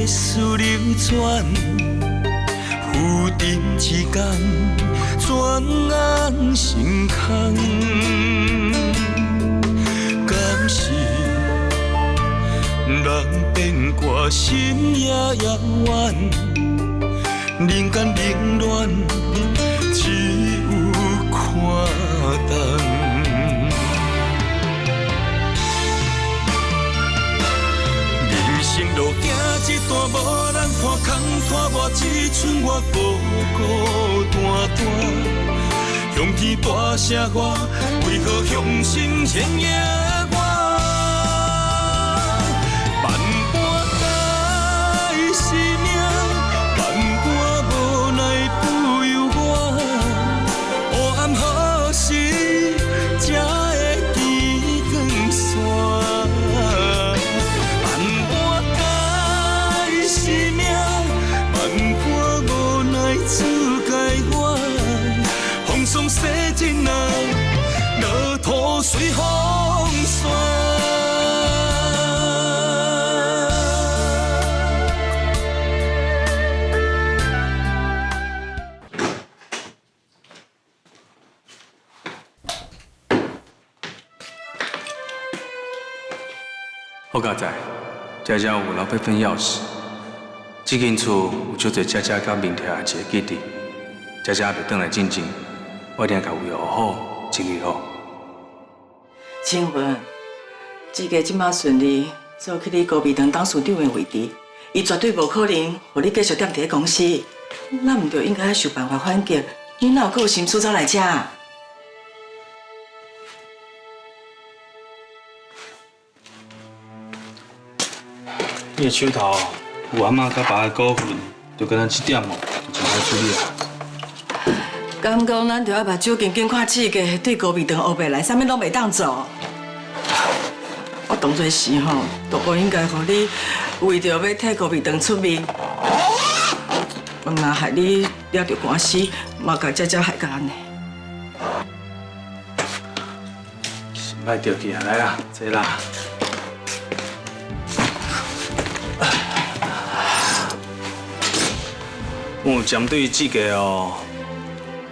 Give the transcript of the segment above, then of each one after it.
事流转，浮沉之间，转眼成空。敢是人变卦，心也远，人间冷暖，只有看淡。 情路行一段，无人看空拖我，只剩我孤孤单单。向天大声我，为何向心献野我？万般改是命，万般无奈不由我。黑暗何时才会见光线？ 自该我，风霜洗尽啊，落土随风散。好佳仔，遮有留8份钥匙。 这间厝有少侪姐姐甲面贴一个记忆，姐姐袂转来进前，我一定甲维护好、整理好。清云，这个即马顺利做去你高美堂董事长的位置，伊绝对无可能互你继续踮伫公司。咱唔着应该想办法反击，你哪有够心思走来遮？你的手头。 有阿嬷甲爸的股份，就跟咱这点哦，就好处理啊。敢讲咱着要目睭紧紧看刺激，对高美堂后背来，啥物拢袂当做。我当作是吼，都不应该互你为着要替高美堂出面，若害你了着官司，嘛甲姐姐害甲安尼。心歹着起来啦，坐啦。 针对这个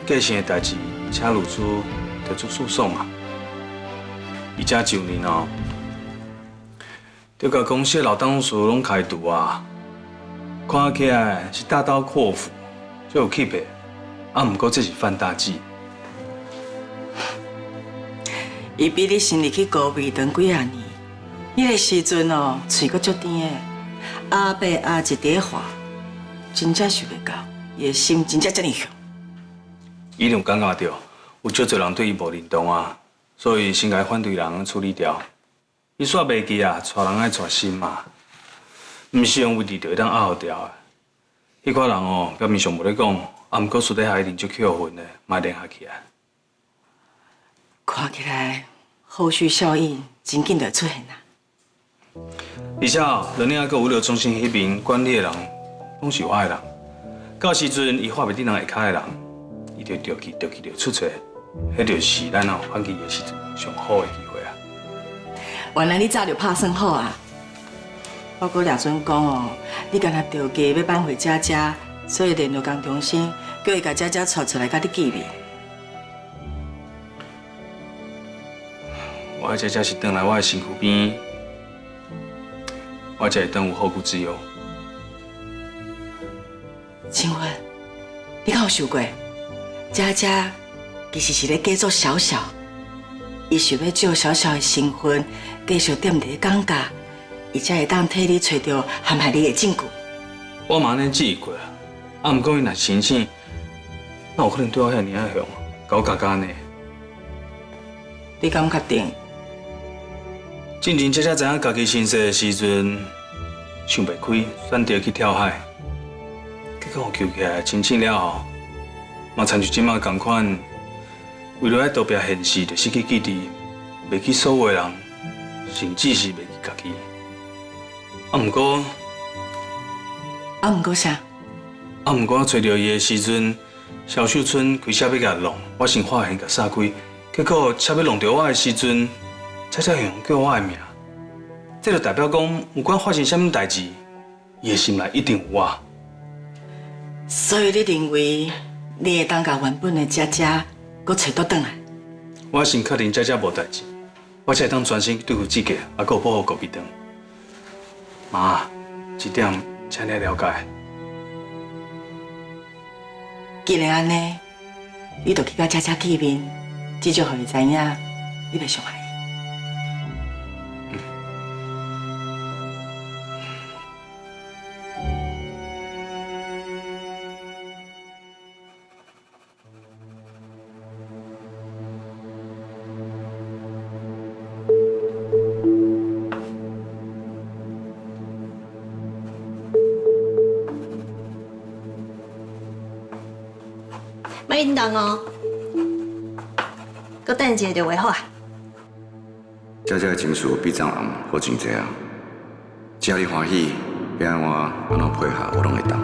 继承的代志，请律师提出诉讼啊。而且就年就甲公司的老董事拢开除啊，看起来是大刀阔斧，就有气魄。啊，不过这是犯大忌。伊比你先入去高美堂几啊年，迄个时阵嘴阁足甜的，阿伯阿一碟话。 真正想袂到，伊的心真正这么强。伊有感觉到有足侪人对伊无认同啊，所以先甲反对人处理掉。伊煞袂记啊，带人爱带心嘛，毋是用位置就会当压好掉的。迄款人表面上无咧讲，啊，毋过私底下一定足扣分的，莫联合起来。看起来后续效应真紧就出现啦。而且人领还有了中心迄边管理的人。 拢是我的人，到时阵伊画袂顶人下骹的人，伊就着去就出错，迄就是咱反击的时阵上好的机会啊！原来你早就拍算好啊！包括廖准讲你敢若着家要挽回姐姐，所以联络工中心叫伊甲姐姐带出来甲你见面。我的姐姐是转来我的身躯边，我才会当有后顾之忧。 清云，你敢有想过，姐姐其实是咧假作小小，伊想要借小小的身份，继续踮伫讲价，伊才会当替你找到陷害你的证据。我嘛安尼质疑过啊，毋过伊若生性，哪有可能对我遐尔啊凶，甲我加加呢？你敢确定？进前姐姐知影家己身世的时阵，想袂开，选择去跳海。 结果救起来，清醒了后，嘛亲像即马同款，为了要逃避现实，就失去记忆，袂记所有的人，甚至是袂记家己。毋过啥？毋过我找到伊的时阵，萧秀春开车要甲弄，我先发现甲撒开，结果车要弄到我的时阵，才用叫我的名。这就代表讲，不管发生什么代志，伊的心内一定有我。所以你认为你会当甲原本的姐姐搁找倒转来？我先确定姐姐无代志，我才会当专心对付志杰，还有保护高美长。妈，这点请你了解。既然安尼，你就去甲姐姐见面，至少互伊知影你袂伤害伊。别叮当哦，搁等一下就会好啊。姐姐的情绪比昨暗好真济啊！只要你欢喜，要安怎配合，我拢会当。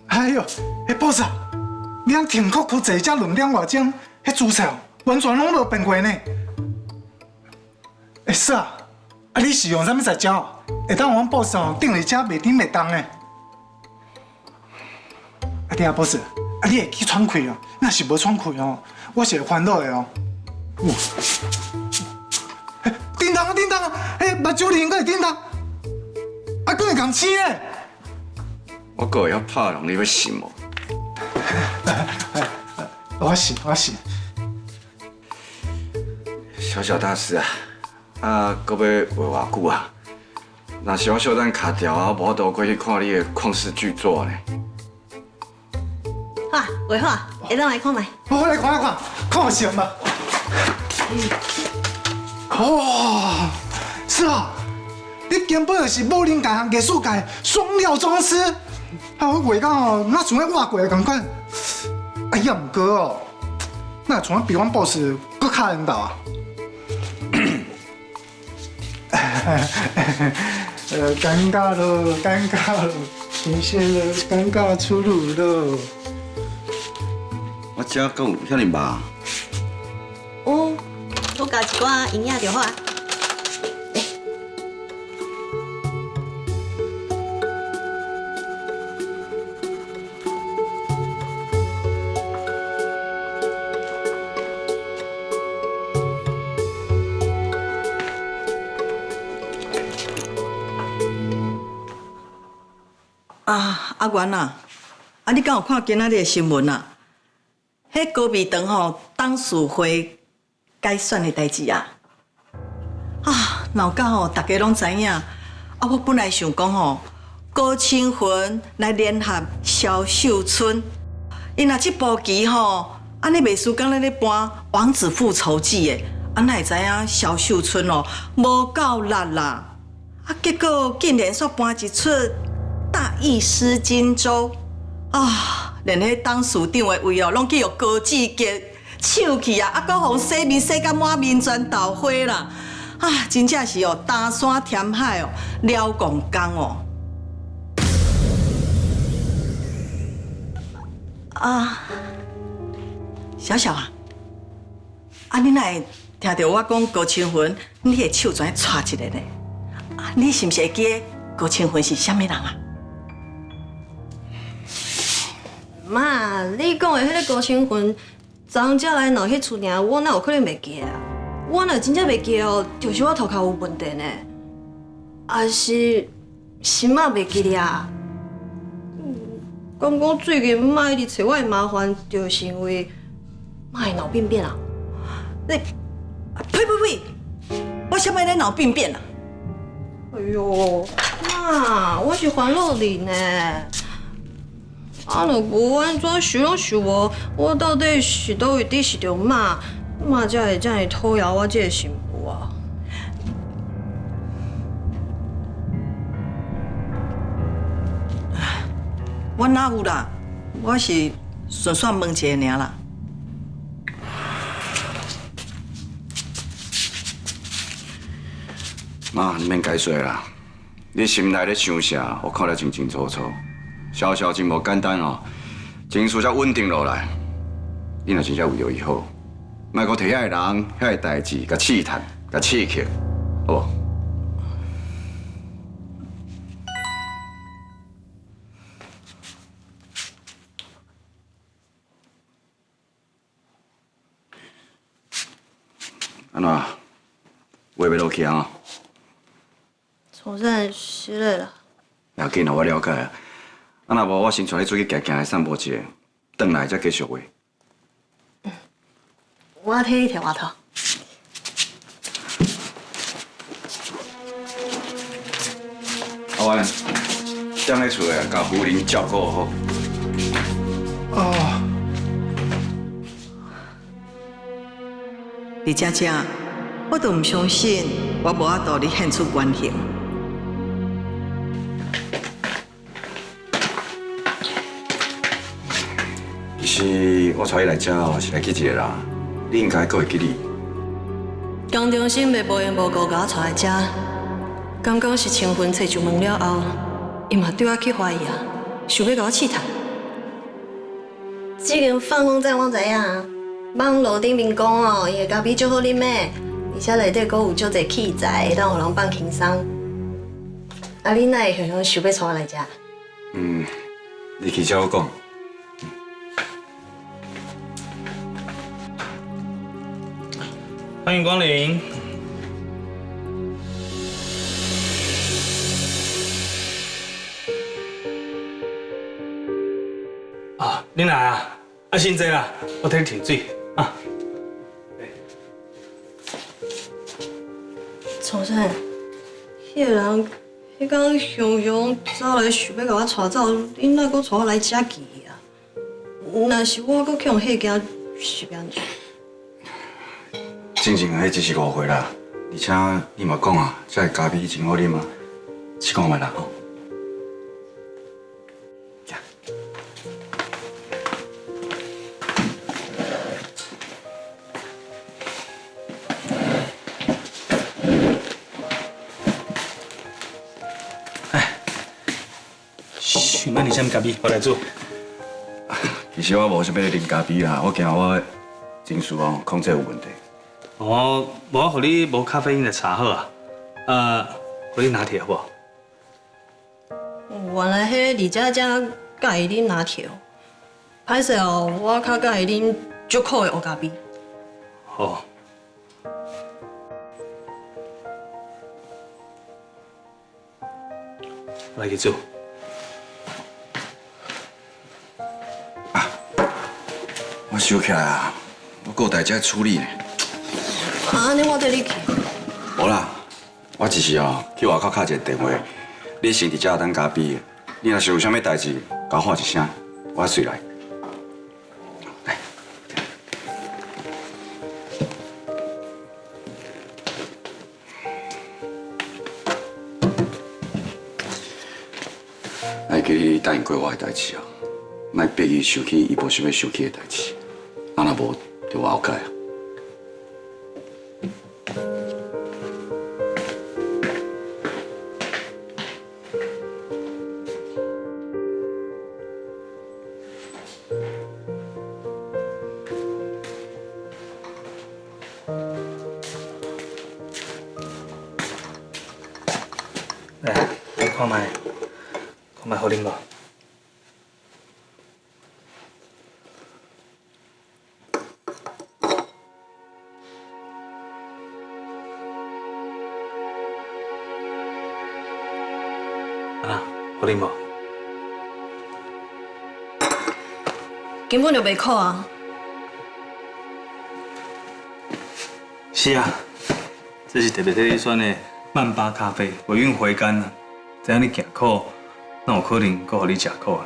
哎呦，boss 啊，你按停课去坐这2点外钟，迄姿势完全拢无变过呢。是啊，你是用啥物在教？会当阮 boss 顶在遮袂顶袂动呢？对啊 ，boss， 你会去喘气哦。若是无喘气哦，我是会烦恼的哦。叮当，目睭里应该会叮当，还佫会共青的。我个会晓拍人，你要信无？我是。小大师啊，搁要画偌久啊？若是我小等卡掉啊，无法度过去看你的旷世巨作呢。好啊，画好啊，下当来看卖。我来看，看成吧。哦，是啊，你根本就是武林界、艺术界双料宗师。啊，我画到那像咧画过的感觉。哎呀，唔过哦，那像比阮 boss 搁较人道啊。尴尬了，出现了尴尬出炉了。我遮搁有遐尼肉。哦，我加一寡营养就好啊。阿元啊，你敢有看今仔日的新闻啊？迄高美长吼董事会改选的代志啊！闹到吼大家拢知影。我本来想讲吼，高清云来联合萧秀春，因若这部棋吼，安尼袂输刚咧搬《王子复仇记》的，哪会知影萧秀春哦无够力啦！结果竟然煞搬一出。大意失荆州连迄董事长的位拢去用高志杰抢去啊！搁互洗面洗甲满面全豆花啦！真正是打山填海了公工小小你哪会听到我讲高清云，你的手怎拽一个呢？你是毋是会记高清云是啥物人啊？妈，你讲的迄个高清云，昨昏才来闹迄厝尔，我哪有可能袂记啊？我若真正袂记哦，就是我头壳有问题呢，还是心仔袂记了？讲最近妈一直找我的麻烦，就是因为妈会脑病变啊！你，呸！我啥物咧脑病变啊？哎呦，妈，我是烦恼你呢。若无安怎想拢想无，我到底是倒位底是着妈才会这样讨厌我这个媳妇啊？我哪有啦？我是顺便问一下尔啦。妈，你免解说啦，你心内咧想啥，我看得清清楚楚。小小真无简单哦，情绪才稳定落来。你若真正为着以后，莫阁摕遐个人、遐个代志，甲试探、甲刺激，好无？安怎？话袂落去啊？从啥是嘞啦？要紧啊，我了解啊。啊，若无我先带你出去行行来散步一下，转来再继续话。我替你摕外套。阿湾，踮咧厝诶，甲夫人照顾好。哦，李佳佳，我都唔相信我无法度你献出原形。其实我带你来遮哦，是来去一个人，你应该阁会记你。江中心袂无缘无故甲我带来遮，刚刚是清婚找上门了后，伊嘛对我去怀疑啊，想要甲我试探。这间放风筝我知影，网络顶面讲哦，伊的咖啡足好啉的，而且内底阁有足侪器材，会当互人放轻松。啊，你哪会想要带我来遮？你去照我讲。欢迎光临。啊，你来啊！啊，先坐啦，我替你停水啊。从啥？迄个人，迄天雄雄走来想要甲我带走，你哪阁带我来遮记啊？若是我阁去用迄件，是安怎？静静，迄只是误会啦，而且你嘛讲啊，这咖啡真好啉啊，是讲嘛啦吼。想要你什么咖啡，我来做。其实我无想要啉咖啡啦，我惊我情绪哦控制有问题。哦，我互你无咖啡因的茶好啊，互你拿铁好不好？原来迄李佳佳介意啉拿铁哦，歹势哦，我较介意啉足苦的黑咖啡。好。我来去做。我想起来啊，我还有代志要处理呢。安尼我带你去。无啦，我只是哦去外口敲一个电话，你先伫遮等咖啡，你若是有啥物代志，甲我喊一声，我随来。来，来叫你答应过我的代志啊，莫逼伊想起伊无想要想起的代志，啊若无就我后改啊。来，看卖，看卖好啉无？啊，好啉无？根本就袂苦啊！是啊，这是特别替你选的曼巴咖啡，尾韵回甘啊。这样你行苦，哪有可能搁互你食苦啊？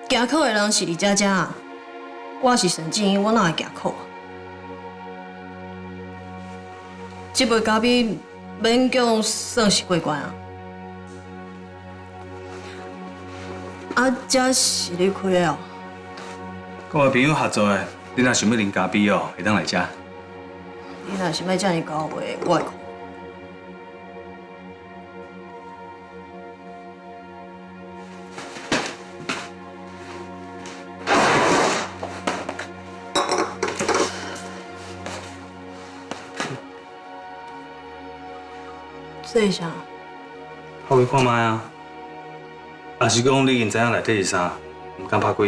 行苦的人是李佳佳啊，我是沈静怡，我哪会行苦啊？这杯咖啡勉强算是过关啊。啊，这是你开的哦？跟我朋友合作的，你若想要啉咖啡哦，会当来吃。你若是要这样搞话，我会开。这是啥？拍开看卖啊！也是讲你已经知影内底是啥，唔敢拍开。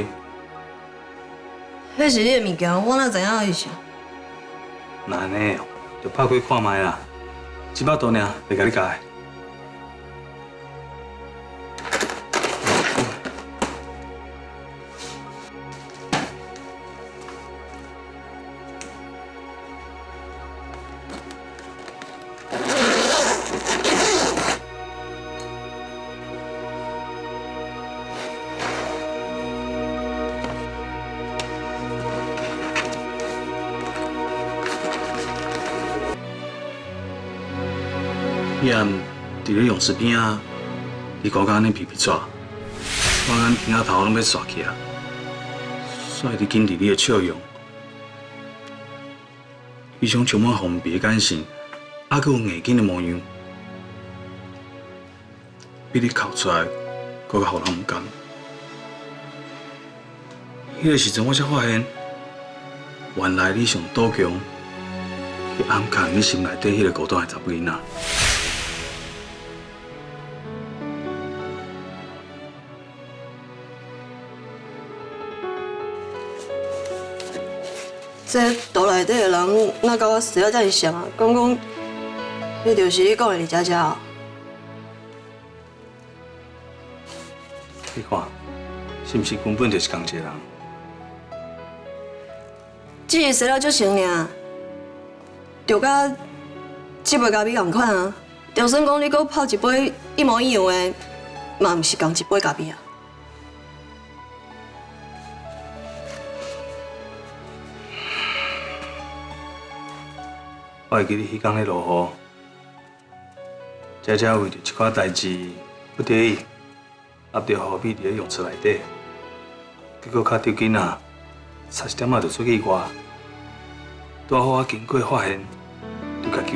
迄是你的物件，我哪知影是啥？那安尼哦，就拍开看卖啦。100多尔，袂甲你教。伊暗伫咧泳池边啊，你高甲安尼皮皮抓，我眼鼻仔头拢要刷起啊！所以你紧伫你的笑容，伊种充满防备的眼神，还佫有硬劲的模样，比你哭出来佫较互人唔甘。迄个时阵，我才发现，原来你上逞强，是暗藏你心内底迄个孤单的查某囡仔。这岛内底的人，哪甲我生了遮尔像啊？讲，迄就是你讲的李佳佳哦。你看，是毋是根本就是同一个人？只是生了足像尔，就甲这杯咖啡同款啊。就算讲你搁泡一杯一模一样的，嘛毋是共一杯咖啡啊。我会记得迄天咧落雨，佳佳为着一寡代志不得已，压着雨米伫咧泳池内底，结果脚丢囡仔，差一点仔就出去外，拄好我经过发现，就甲救起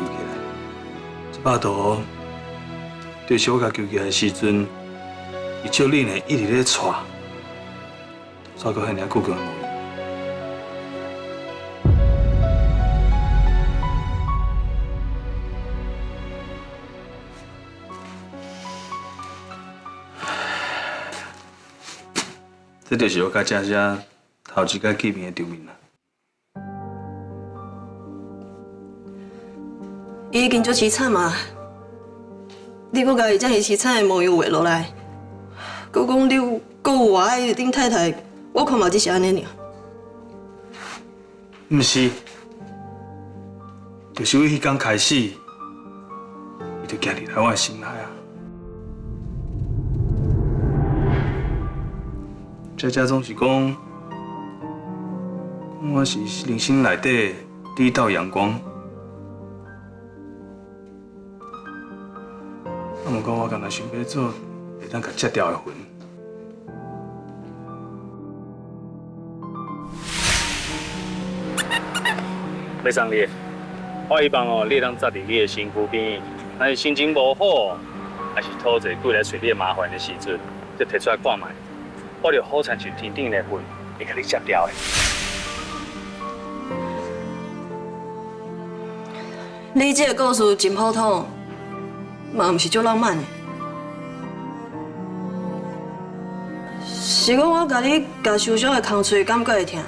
来。100度，就是我甲救起来的时阵，伊照恁的一直咧喘，煞阁遐尔固强的模样。这就是我甲佳佳头一摆见面的场面啦。伊已经足凄惨嘛，你搁甲伊遮尔凄惨的模样画落来，搁讲你搁有外爱顶太太，我看嘛只是安尼尔。毋是，就是为迄天开始，伊就行入来我的心内啊。佳佳总是讲，我是人生内底第一道阳光。啊，毋过我敢若想要做会当甲摘掉的魂。要送你，我希望哦，你当扎伫你的身躯边，若是心情无好，还是讨债鬼来找你麻烦的时阵，就摕出来看卖。我就好亲像天顶的云，会甲你摘掉的。你这个故事真普通，嘛毋是足浪漫的。是讲我甲你甲受伤的空喙感觉会疼。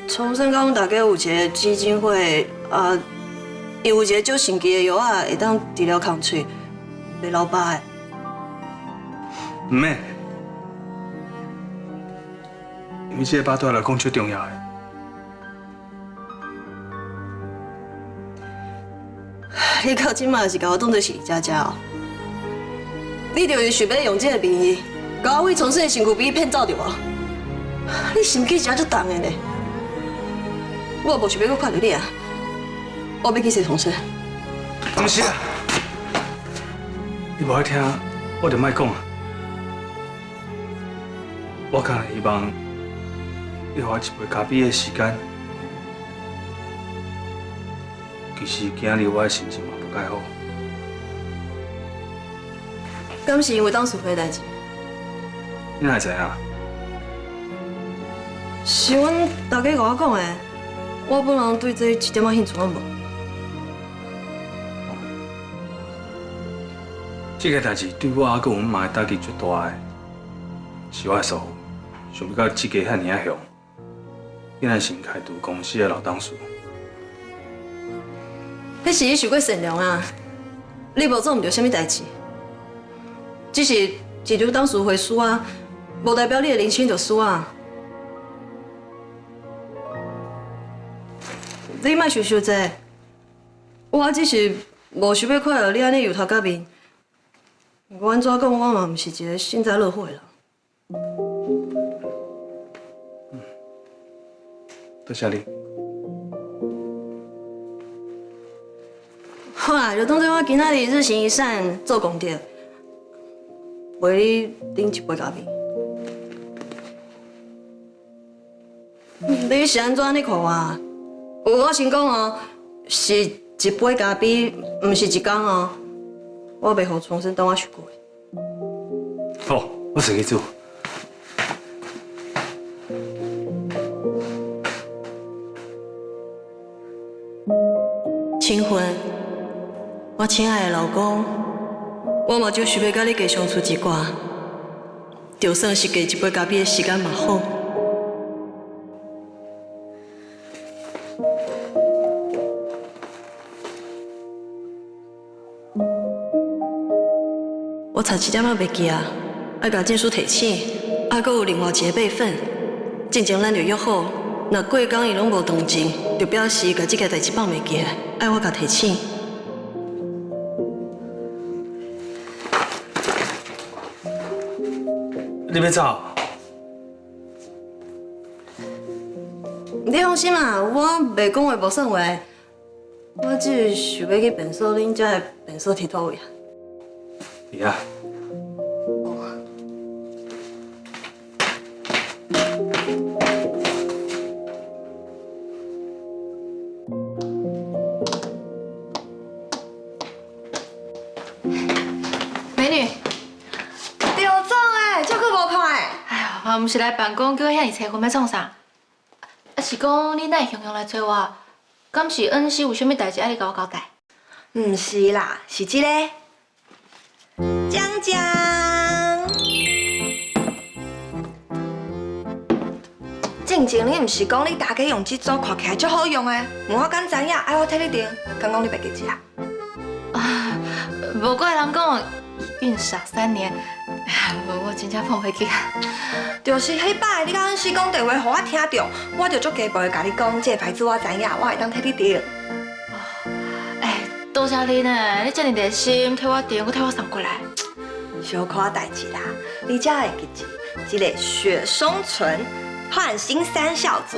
从小到大家有一个基金会，有一个足神奇的药仔会当治疗空喙，袂老疤的。唔免。因为这个疤对我来讲最重要的。你到今嘛是甲我当作是佳佳哦？你就是想要用这个名义，甲我为重生的身躯边骗走着无？你心机真足重的呢！我无想要搁看到你啊！我要去洗重生。不是啊，你无爱听，我就莫讲啊。我敢希望。你给我一杯咖啡的时间，其实今日我的心情嘛不介好。敢是因为当时的代志？你哪会知影？是阮大家甲我讲的，我本人对这一点仔兴趣我无。这个代志对我阿个阮妈的打击最大的，是我的嫂，想不到这个遐尔啊凶，竟然是开除公司的老董事。迄是你想过善良啊！你无做唔着啥物代志，只是一流董事会输啊，无代表你的人生就输啊。你莫想这，我只是无想要看到你安尼由头到面。我安怎讲，我嘛毋是一个幸灾乐祸的人。多谢你。好啊，就当做我今仔日日行一善做功德，为你饮一杯咖啡。你是安怎安尼看我？我先讲哦，是一杯咖啡，毋是一天哦。我袂互重生当我想过。好，我自己做。清婚，我亲爱的老公，我嘛就想要甲你加相处一寡，就算是加一杯咖啡的时间嘛好。我差一点仔袂记啊，爱甲证书提醒，还阁有另外一个备份。进前咱就约好，若过工伊拢无动静，就表示甲这件代志放袂记，爱我甲提醒。你要走？你放心嘛，我袂讲话无算话，我只是想要去便所恁遮的便所佚佗位啊。是啊。美女，刘总诶，照顾无快。哎呦，我毋是来办公，叫我遐尼催婚要创啥？啊，是讲你哪会雄雄来找我？敢是恩师有啥物代志爱你甲我交代？毋是啦，是这个。江江，进前你毋是讲你大家用这组看起来足好用诶？我敢知影，爱我替你订，刚讲你袂记住啊？啊，无怪人讲孕傻3年，我真正放袂记啊。就是迄摆你甲恩师讲电话，互我听到，我就足加倍甲你讲，这个牌子我知影，我会当替你订。哎，多谢你呢，你这么热心，替我订，佫替我送过来。小可代志啦，你才会记住，这个雪松醇焕新3效组，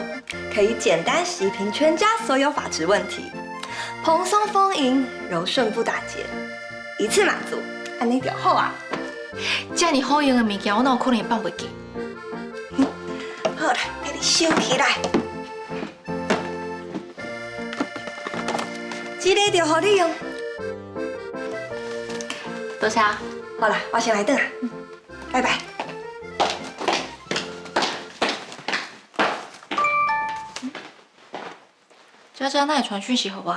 可以简单洗平全家所有发质问题，蓬松丰盈，柔顺不打结，一次满足，安尼就好啊。这么好用的物件，我哪有可能会放袂记？好啦，给你收起来。这个就互你用。多谢啊。好啦，我先来转啊，拜拜。佳佳哪会传讯息给我？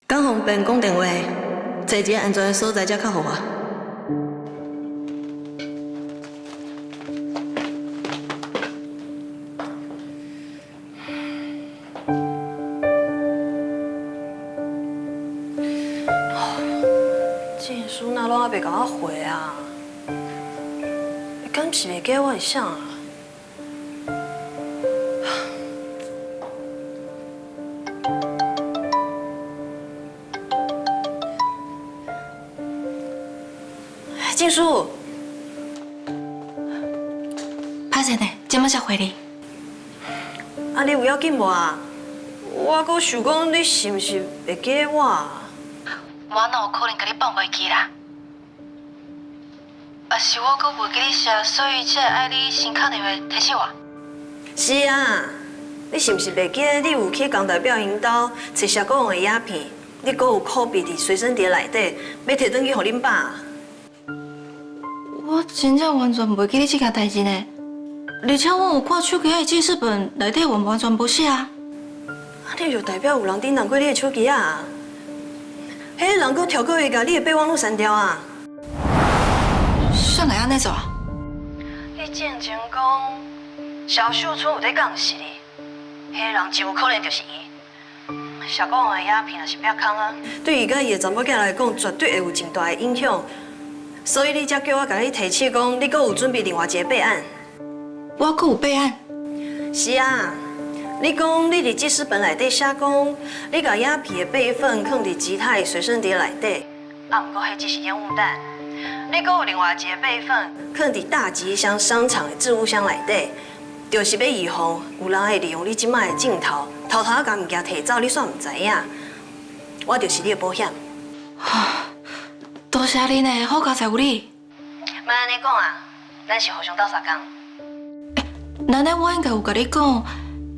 讲方便讲电话，找一个安全的所在才较好我。证书哪拢还袂甲我回啊？你敢是袂记我是啥啊？证书，歹势呢，今麦才回你。啊，你有要紧无啊？我阁想讲，你是毋是袂记我啊？我哪有可能甲你放袂记啦？啊，是我阁袂记你写，所以才会爱你先打电话提醒我。是啊，你是毋是袂记你有去江代表因兜找社工的鸦片？你阁有拷贝伫随身碟内底，要摕转去互恁爸？我真正完全袂记你这件代志呢，而且我有看手机的记事本，内底完全无写啊。啊，你就代表有人顶弄过你的手机啊？迄个人佫跳过会甲你的备忘录删掉啊？算会安尼做啊？你之前讲肖秀春有在讲是你，迄个人真有可能就是伊。小讲的鸦片也是瘪空啊，对伊甲伊的查某囝来讲，绝对会有真大的影响。所以你才叫我甲你提醒讲，你佫有准备另外一个备案。我佫有备案。是啊，你讲你伫记事本内底写讲，你甲鸦片的备份放伫吉他的随身碟内底，啊，毋过迄只是烟雾弹。你佫有另外一个备份放伫大吉祥商场的置物箱内底，就是要预防有人会利用你即摆的镜头，偷偷甲物件摕走，你煞毋知影。我就是你的保险。多谢你呢，好佳才有你。莫安尼讲啊，咱是互相斗相共。难道我应该有甲你讲，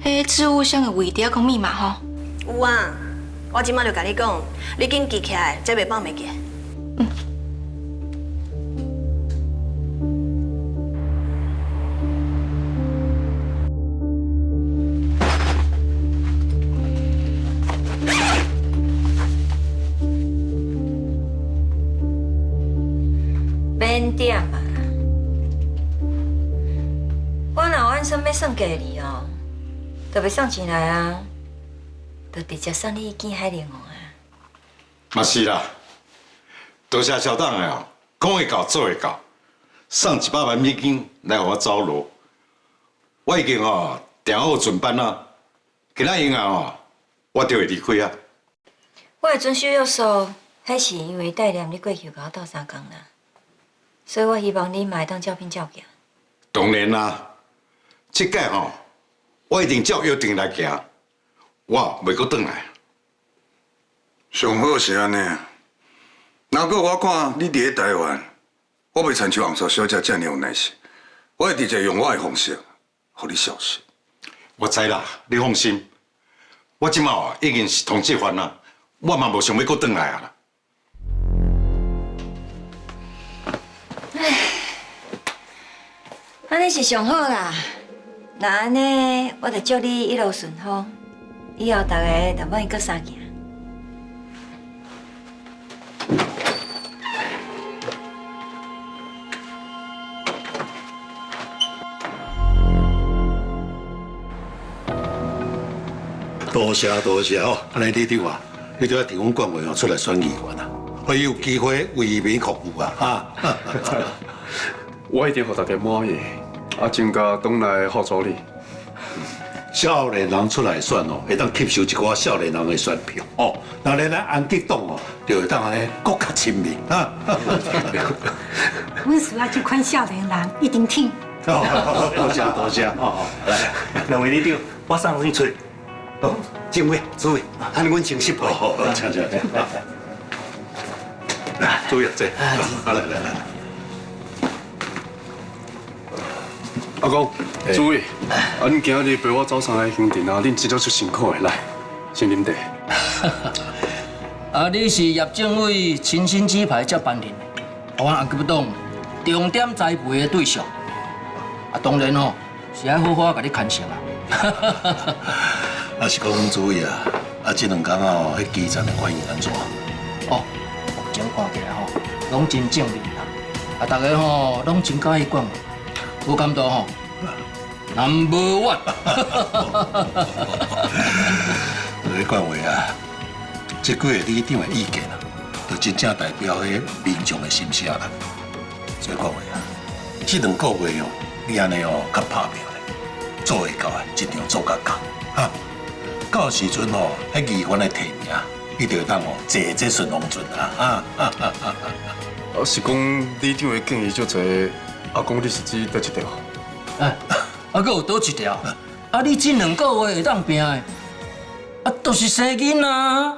迄置物箱的位置讲密码吼？有啊，我即摆就甲你讲，你紧记起来，才袂放袂记。免点啊！我若有按算要算价你哦，就袂送钱来啊，就直接送你见海玲珑啊。嘛是啦，多谢小党的哦，讲会到做会到，送100万美金来互我走路。我已经哦订好船班啦，今仔以后哦，我就会离开啊。我会准许约束，迄是因为代念你过去甲我斗相共啦，所以我希望你嘛会当照片照行。当然啦，这届吼，我一定照约定来行，我袂阁转来。上好是安尼，若果我看你伫咧台湾，我袂亲像红嫂小姐遮尔有耐心，我会直接用我的方式，互你消失。我知啦，你放心，我即马已经是通缉犯啦，我嘛无想要阁转来啊啦。安尼是上好啦。那安尼，我就祝你一路顺风，以后大家就莫阁相见。多谢哦！安尼你对我，你就要提供管委出来选议员啊，会有机会为民服务啊！哈，我一定互大家满意，增加党内的号召力。少年人出来选哦，会当吸收一寡少年人的选票哦。那咱安吉党哦，就会当安尼更加亲民啊！阮需要这款少年人一定听。多谢哦！来，两位里长，我送你出。哦，政委、主委，安尼阮请息吧。好，请。来，主委坐。来。阿公，主委，恁今日陪我走上来行程啊，恁真了出辛苦的，来，先啉茶。你是叶政委亲身指派接班人，我阿吉党重点栽培的对象。当然吼，是要好好甲你看成啊。是讲主委啊，这2天哦，迄基层的反应安怎？哦，目前看起来吼，拢真正面啦。大家吼拢真喜欢管我，我感觉吼 ，No.1。你管委啊，这几个里长的意见啊，就真正代表迄民众的心声啦。所以管委啊，这2个月哦，你安尼哦，较拍拼咧，做会到的尽量做甲到，哈。到时阵哦，迄议员的提名，伊就会当哦，坐顺风顺啊！是讲里长的建议足侪，阿公你是指倒一条？还有倒一条？你这2个月会当拼的，就是生囡啊！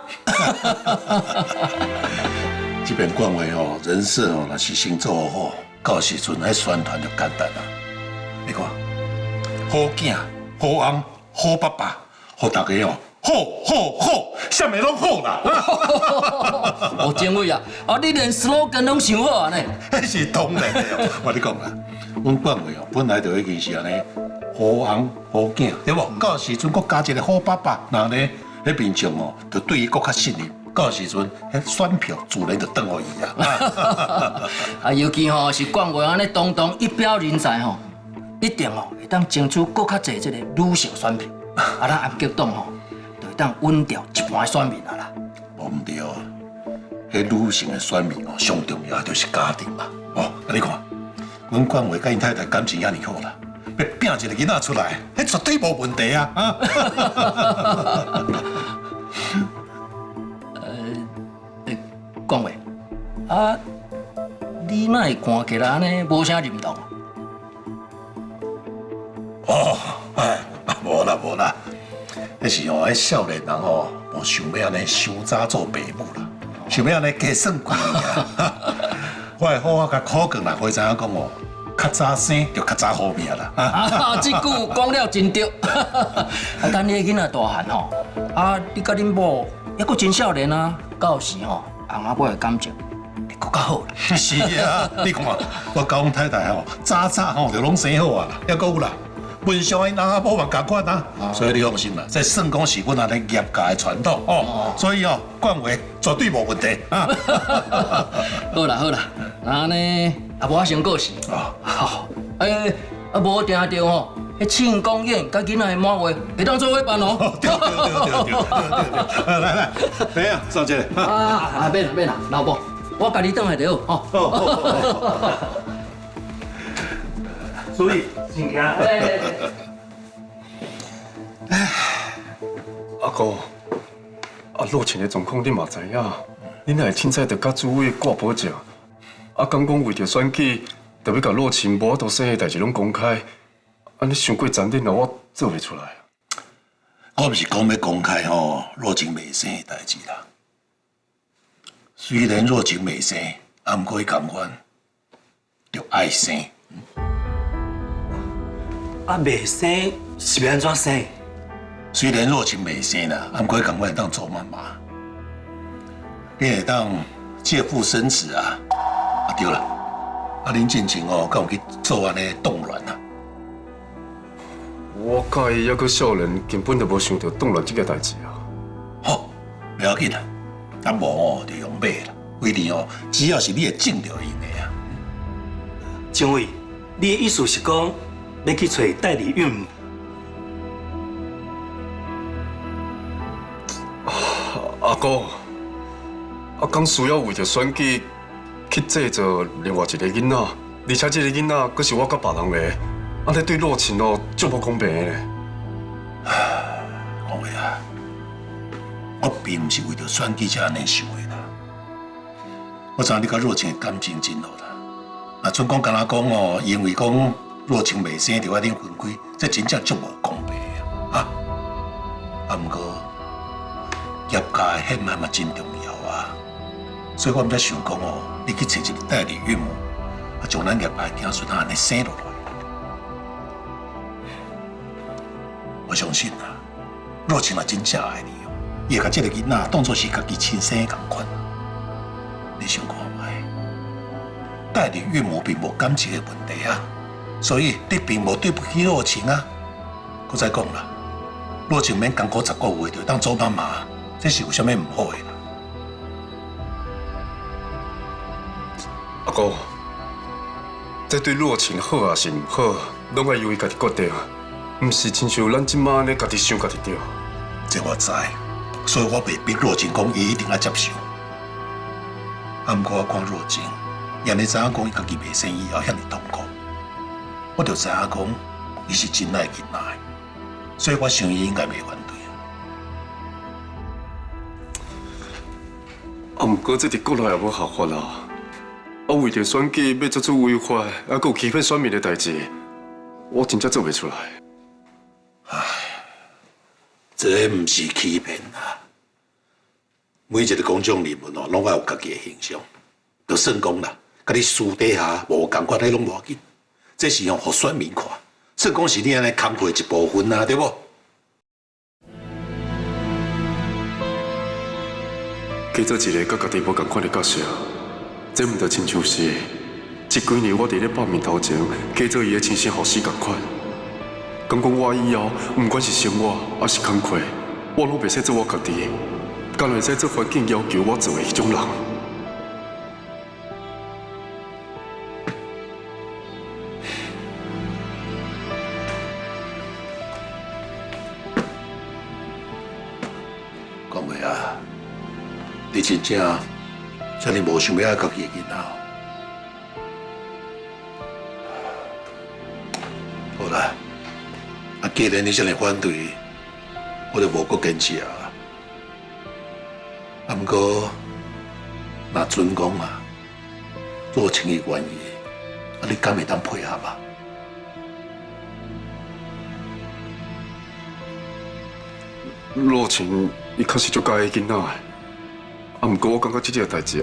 这边管委哦，人事哦，若是先做好，到时阵迄宣传就简单啦。你看，好囝、好翁、好爸爸。互大家哦，好，啥物拢好啦！哦，政委啊，你连 slogan 拢想好啊呢？迄是当然的哦。我你讲啊，阮管委哦，本来就已经是安尼，好翁好囝，对无？到时阵佫加一个好爸爸，那呢，迄民众哦，就对伊佫较信任，到时阵，迄选票自然就转互伊啊。啊，尤其吼是冠伟安尼堂堂一表人才吼，一定吼会当争取搁较侪这个女性选票，啊，咱安吉党吼就会当稳掉一半的选民啊啦。无毋对啊，迄女性的选民哦，上重要就是家庭嘛。哦，啊你看，阮冠伟甲因太太感情遐尼好啦，要拼一个囡仔出来，迄绝对无问题啊！啊！冠伟，啊，你哪会看起来安尼无啥认同？哦，哎，无啦无啦，迄是哦，迄少年人哦，无想要安尼伤早做爸母啦，想要安尼加算几年啊。我会好好甲苦劝啦，会知影讲哦，较早生就较早好命啦。啊，这句讲了真对。啊，等你囡仔大汉吼，啊，你甲恁某还阁真少年啊，到时吼，翁仔某的感情会阁较好啦。是啊，你看我甲阮太太吼，早吼就拢生好啊啦，还阁有啦。文上的人啊，某嘛共款啊，所以你放心啦，这算讲是阮安尼业界的传统哦，所以哦，冠伟绝对无问题啊。好啦好啦，那安尼啊，无我先过世。好，啊无定着吼，迄庆功宴甲囡仔的满月会当做伙办哦。对，来啊，上这个。啊，免啦，老婆，我家己转来就好。哦。所以。阿哥，啊，若晴的状况你嘛知影，你哪会凊彩着甲主委挂保证？啊，敢讲为着选举，特别甲若晴无法度生的代志拢公开，安尼伤过残忍啊，我做袂出来。我毋是讲要公开吼若晴未生的代志啦。虽然若晴未生，啊，毋过伊甘愿着爱生。啊，未生是要安怎生？虽然若晴未生啦，啊，毋过赶快当做妈妈，你会当借腹生子啊？啊对啦，啊恁进前哦，敢有去做安尼冻卵啊？我甲伊还阁少年，根本就无想到冻卵这个代志啊。好，不要紧啦，啊无哦就用买啦，规定哦，只要是你会种着因的啊。政委，你的意思是讲？要去找代理孕母。阿哥，啊，敢需要为着选举去制作另外一个囡仔，而且这个囡仔佫是我甲别人的，安尼对若晴哦，足无公平的呢。王伟啊，我并毋是为着选举才安尼想的啦。我知影你甲若晴的感情真好啦，啊，像讲敢若讲哦，因为讲。若晴未生就爱恁分开，这真正足无公平啊！啊，毋过业界的血脉嘛真重要啊，所以我毋才想讲哦，你去找一个代理孕母，啊，将咱业界子孙安尼生落来。我相信啊，若晴嘛真正爱你哦，伊会甲这个囡仔当作是家己亲生的同款。你想看卖？代理孕母并无感情的问题啊。所以你并无对不起若晴啊！我再讲啦，若晴免艰苦10个月就当做妈妈，这是有啥物唔好的啦？阿哥，这对若晴好还是唔好，拢爱由伊家己决定，唔是亲像咱即马安尼家己想家己对。这我知，所以我袂逼若晴讲伊一定要接受。啊，毋过我看若晴，伊安尼知影讲伊家己袂生以后遐尼痛苦。我就知影讲，伊是真爱囡仔，所以我想伊应该袂反对啊。毋过这伫国内也无合法啦。啊，为着选举要做出违法，还佫有欺骗选民的代志，我真正做袂出来。唉，这毋是欺骗啦。每一个公众人物哦，拢爱有家己的形象，就算讲啦，甲你私底下无共款，迄拢无要紧。这是互选民看，算讲是你安尼工课一部分啊，对不？加做一个甲家己无共款的角色，这毋就亲像是这几年我伫咧8面头前，加做伊的亲生护士共款。敢讲我以后，毋管是生活还是工课，我拢袂使做我家己，敢会使做环境要求我做的迄种人。讲话啊，你真正遮尔无想要爱家己的囡仔哦。好啦，啊，既然你遮尔反对，我就无搁坚持啊。啊，不过，若准讲啊，若情伊愿意，啊，你敢会当配合啊？若晴，伊确实足介意囡仔的，啊，不过我感觉这件代志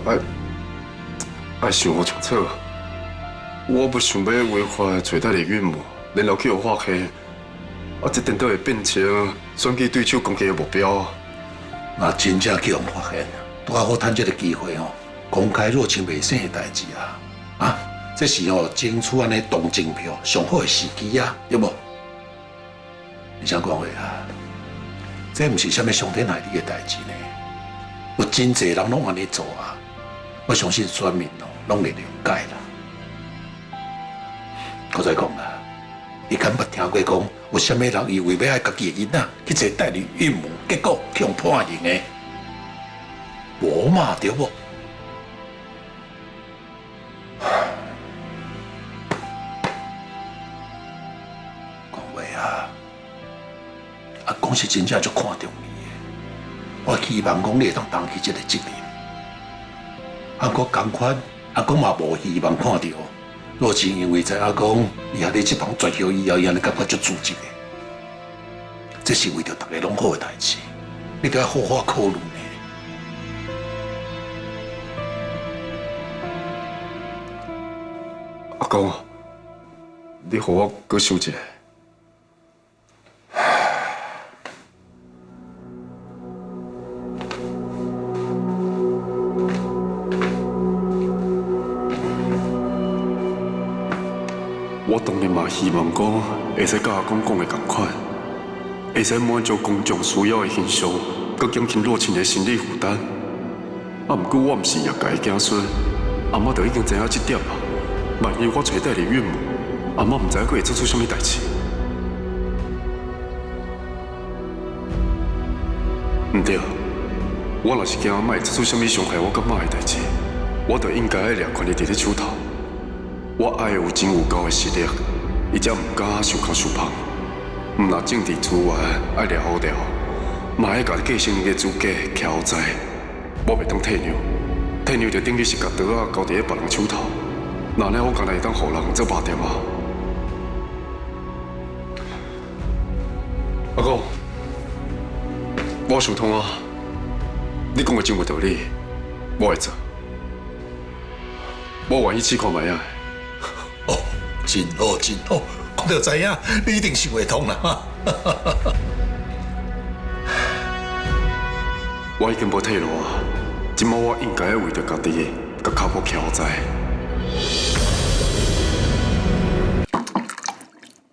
爱想好清楚。我不想要违法找代理孕母，然后去互发现，啊，这颠倒会变成选举对手攻击的目标啊！若真正去互发现，拄好趁这个机会哦，公开若情未生的代志啊！啊，这是哦争取安尼动情票上好的时机啊，对无？你想讲话啊？这毋是啥物伤天害理的代志呢？有真侪人拢安尼做啊！我相信选民哦，拢会了解啦。我再讲啦，你敢捌听过讲有啥物人以为要爱家己的囡仔去做代理孕母，结果去用判刑的？无嘛，对无？讲话啊！阿公是真正足看重你的，我希望讲你会当担起这个责任。阿公同款，阿公嘛无希望看到若真因为知影讲以后你这帮绝学以后，伊安尼感觉足自责的。这是为着大家拢好的代志，你都要好好考虑呢。阿公，你互我搁想一下。我当然嘛希望讲，会使甲阿公讲的同款，会使满足公众需要的形象，搁减轻若晴的心理负担。啊，不过我毋是业界的子孙，阿妈就已经知影这点啊。万一我找代理孕母，阿妈毋知还会做出啥物代志。毋对，我若是惊阿妈会做出啥物伤害我甲妈的代志，我就应该爱抓权力伫咧手头。我爱有真有够的实力，伊才毋敢想空想胖。毋若政治资源爱抓好抓，嘛爱甲继承人的资格徛好在。我袂当退让，退让就等于是甲刀仔交伫咧别人手头。那呢，我干来会当互人做白点啊？阿公，我想通啊，你讲的真有道理，我会做，我愿意试看卖啊。哦，真好真好，我就知影你一定想会通啦哈。我已经无退路啊，今麦我应该要为着家己，甲脚步徛好在。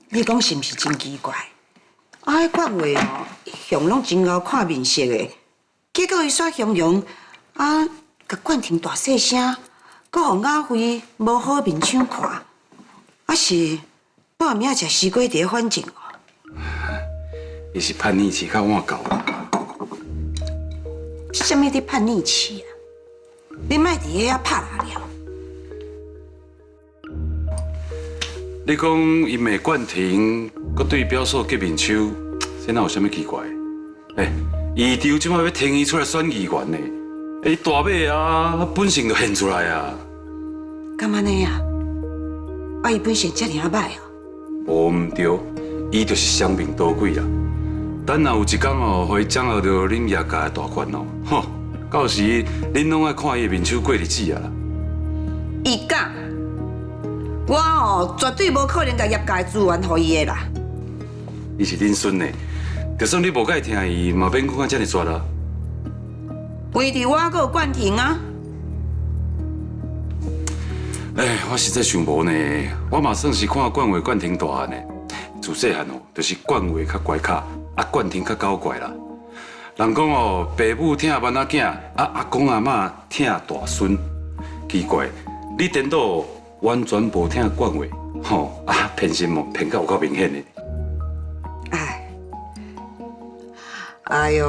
你讲是毋是真奇怪？啊，迄款话哦，向拢真够看面色的，结果伊煞形容啊，甲冠廷大细声，搁互雅慧无好面相看，啊是半暝食西瓜茶反正哦。伊是叛逆期较晚到。什么伫叛逆期啊？你莫伫遐拍拉了。你讲因骂冠廷，佮对表嫂结面手，这哪有啥物奇怪？议长即摆要挺伊出来选议员呢，大尾啊，本性就现出来啊。干嘛呢啊？啊，伊本性遮尔歹哦。无毋对，伊就是双面刀鬼啦。等若有一天哦，互伊掌握到恁叶家的大权哦，吼，到时恁拢爱看伊面手过日子啊啦。伊讲，我哦绝对无可能甲业界的资源互伊的啦。伊是恁孙呢，就算你无介听伊，嘛免讲啊遮尔绝啦。为着我还有冠廷啊。我实在想无呢，我嘛算是看冠伟、冠廷大汉呢。自细汉哦，就是冠伟较乖巧，冠廷较搞怪啦。人讲哦，爸母疼囡仔囝，阿公阿嬷疼大孙。奇怪，你颠倒完全无疼管话，吼偏心哦，偏到有够明显的。哎呦，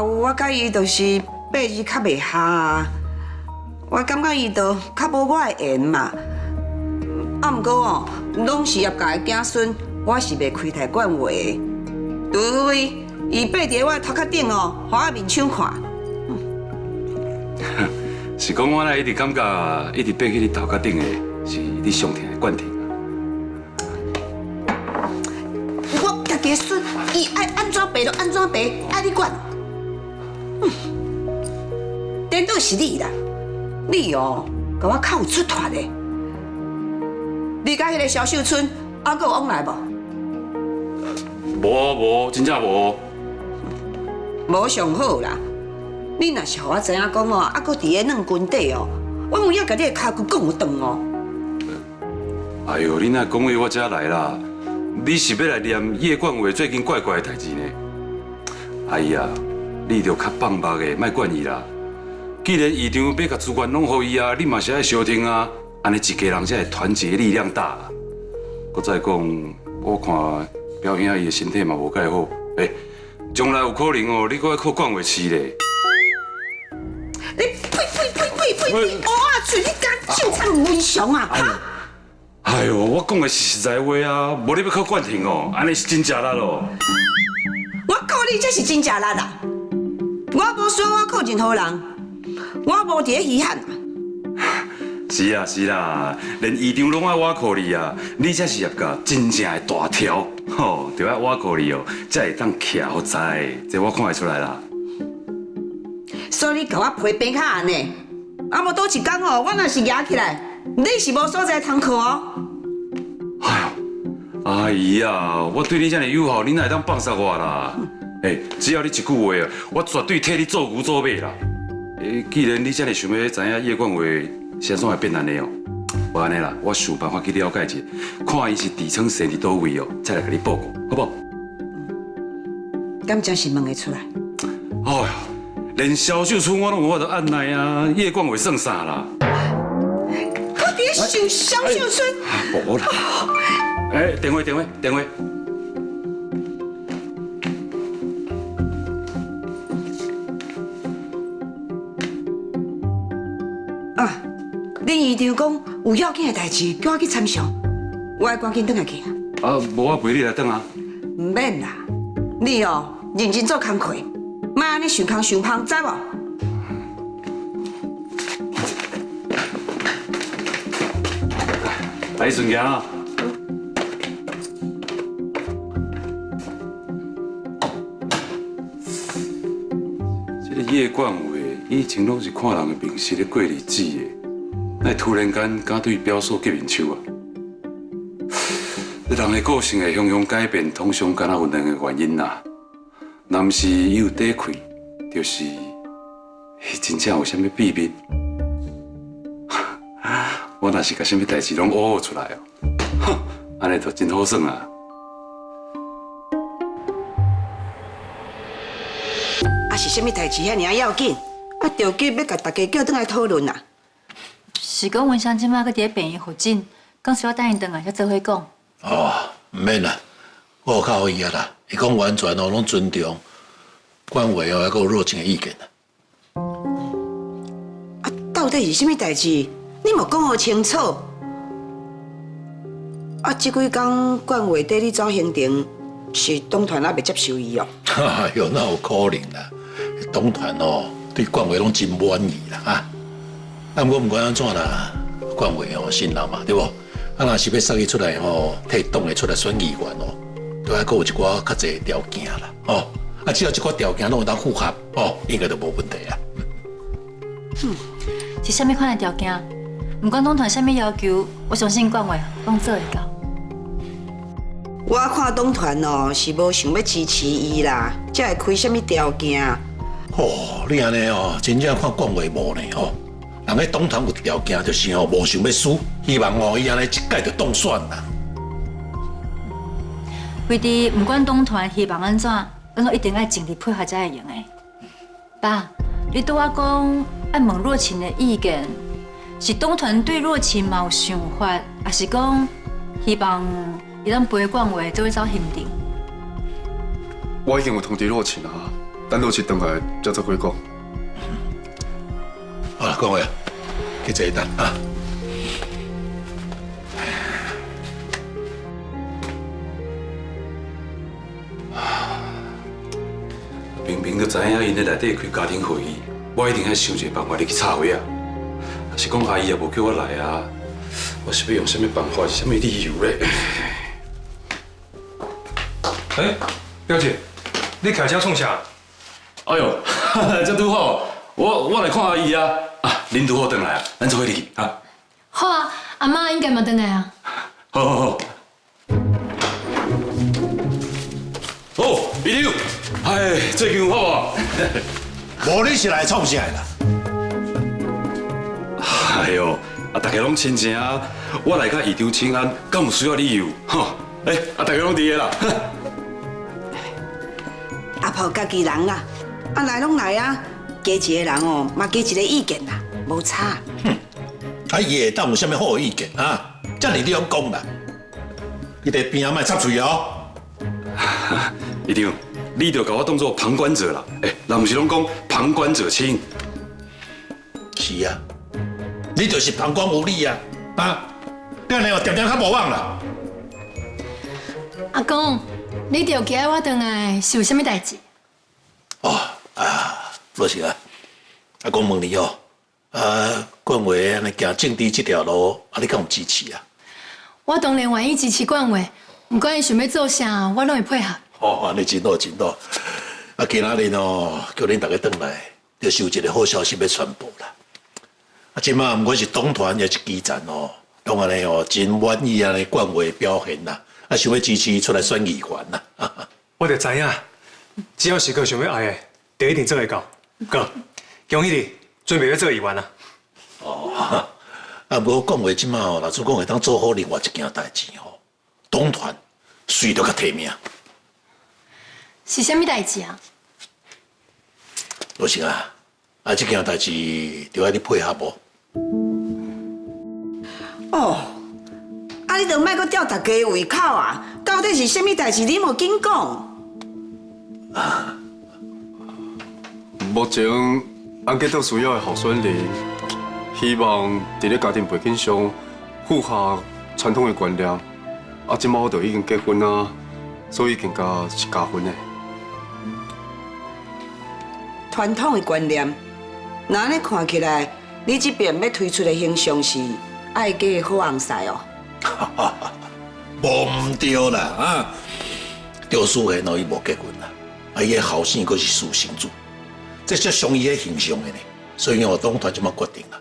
我甲伊就是八字较袂合啊，我感觉伊就较无我的缘嘛。毋过哦，拢是业界的子孙，我是袂开台管话的。除非伊爬伫我头壳顶哦，互我面抢看。是讲我一直感觉，一直爬去你头壳顶的，是你上疼的冠廷。我家己孙，伊爱安怎爬就安怎爬，爱你管。颠倒是你啦，你哦，甲我较有出脱的。你甲迄个萧秀春，还阁有往来无？无，真正无。无上好啦。你若是互我知影讲哦，还阁伫咧软军底哦，我有影甲你的骹骨讲有断哦。哎呦，你若讲话我才来啦。你是要来念叶冠伟最近怪怪的代志呢？哎呀，你着较放目的，莫管伊啦。既然议长要甲资源拢予伊啊，你嘛是爱相听啊。安尼一家人才会团结力量大。搁再讲，我看表兄伊的身体嘛无介好，将来有可能哦，你搁要靠冠伟饲咧。你呸！乌啊嘴，你敢就餐唔文常啊？哎呦，我讲的是实在话啊，无你要靠冠廷哦，安尼是真假啦咯。我靠你这是真假力啦！我无说我靠任何人，我无伫咧稀罕。是啦，连议长拢爱我靠你啊！你才是业界真正的大条，吼，就爱我靠你哦，才会当徛好在，这我看会出来啦。所以你甲我批平较安尼，啊无倒一天哦，我若是压起来，你是无所在通靠哦。阿姨啊，我对你这么友好，你哪会当放杀我啦？只要你一句话啊，我绝对替你做牛做马啦。既然你这么想要知影叶冠伟是安怎会变安尼哦，无安尼啦，我想办法去了解一下，看伊是底层生伫倒位哦，再来给你报告，好不好？敢真是问得出来？哎呀，连萧秀春我拢有法度按捺啊，叶冠伟算啥啦？我伫想萧秀春。无啦。电话。啊，恁议长讲有要紧的代志，叫我去参详，我爱赶紧转来去。无我陪你来转啊。唔免啦，你哦认真做工课，莫安尼想空想芳，知无？来顺行啊。叶冠伟以前拢是看人的面色咧过日子的，那突然间敢对表嫂结面手啊？人的个性会向向改变，通常敢若有两个原因啦。若毋是伊有底气，就是伊真正有啥物秘密。我若是甲啥物代志拢挖出来哦，安尼就真好耍啊！是啥物代志遐尔要紧？着急要甲大家叫转来讨论啦。是讲文香即摆搁伫咧病院复诊，讲是我等伊转来才做伙讲。唔免啦，我有靠伊啊啦。伊讲完全哦拢尊重管委哦，还阁有热情的意见啦。到底是啥物代志？你莫讲好清楚。即几工管委缀你走行程，是党团还袂接受伊哦。哎呦，那有可能啦？党团哦，对冠伟拢真满意啦啊！不管安怎啦，冠伟哦信任嘛，对不？若是要送伊出来吼，替党的出来选议员哦，都还阁有一寡较侪条件啦，哦，只要这寡条件拢有当符合，哦，应该就无问题啊。是啥物款的条件？不管党团啥物要求，我相信冠伟拢做会到。我看党团哦是无想要支持伊啦，才会开啥物条件。哦，你安尼哦，真正看冠伟无呢哦。人喺党团有条件，就是哦无想要输，希望哦伊安尼一届就当选啦。为伫不管党团希望安怎，咱都一定爱尽力配合才会用的。爸，你对我讲爱问若晴的意见，是党团对若晴嘛有想法，还是讲希望伊当陪管话就会走行程？我已经有通知若晴啊，等若晴回来再做回讲。好了，管委，去坐一等啊。明明就知影因咧内底开家庭会议，我一定要想一个办法入去插话啊！若是讲阿姨也无叫我来啊，我是要用什么办法、什么理由咧？表姐，你徛遮创啥？哎呦，这拄好，我来看阿姨啊！啊，恁拄好回来啊，咱做伙入去啊！好啊，阿妈应该嘛回来啊。好好好。哦，一流！哎，最近有好啊？无你是来创啥啦？哎呦，啊，大家拢亲情啊，我来甲议长请安，敢有需要理由？吼，哎，啊，大家拢伫个啦。阿婆家己人啦，啊来拢来啊，加一个人哦，嘛加一个意见啦，无差。啊，伊会当有啥物好意见啊？遮尔你拢讲啦，你伫边仔莫插嘴哦。议长，你就甲我当做旁观者啦。哎，人毋是拢讲旁观者清？是啊，你就是旁观无理啊！啊，你安尼哦，点点较无望啦。阿公，你着寄我回来是有啥物代志？若是啊，阿公问你哦，管委安尼行政治这条路，你敢有支持啊？我当然愿意支持管委，不管伊想要做啥，我拢会配合。安尼真好真好。啊，今仔日哦，叫恁大家转来，就是有一个好消息要宣布啦。啊，即马毋管是党团也是基层哦，拢安尼哦，真满意安尼管委表现啦，啊，想要支持出来选议员啦。我就知影，只要是个想要爱的，就一定做会到。哥，恭喜你，准备要做议员啦。啊，不过讲话即马哦，若主讲会当做好另外一件代志哦，党团随着甲提名。是啥物代志啊？罗成啊，这件代志就要你配合无？你就莫阁吊大家的胃口啊！到底是啥物代志？你无紧讲。目前安吉都需要的候选人，希望伫咧家庭背景上符合传统的观念。啊，即马我就已经结婚啊，所以更加是加分的。传统的观念，那安尼看起来，你这边要推出的形象是爱家的好翁婿哦。无唔对啦啊！赵淑贤哦，伊无结婚啦，啊，伊的后生阁是私生子，这足伤伊的形象的呢。所以哦，党团即马决定啦，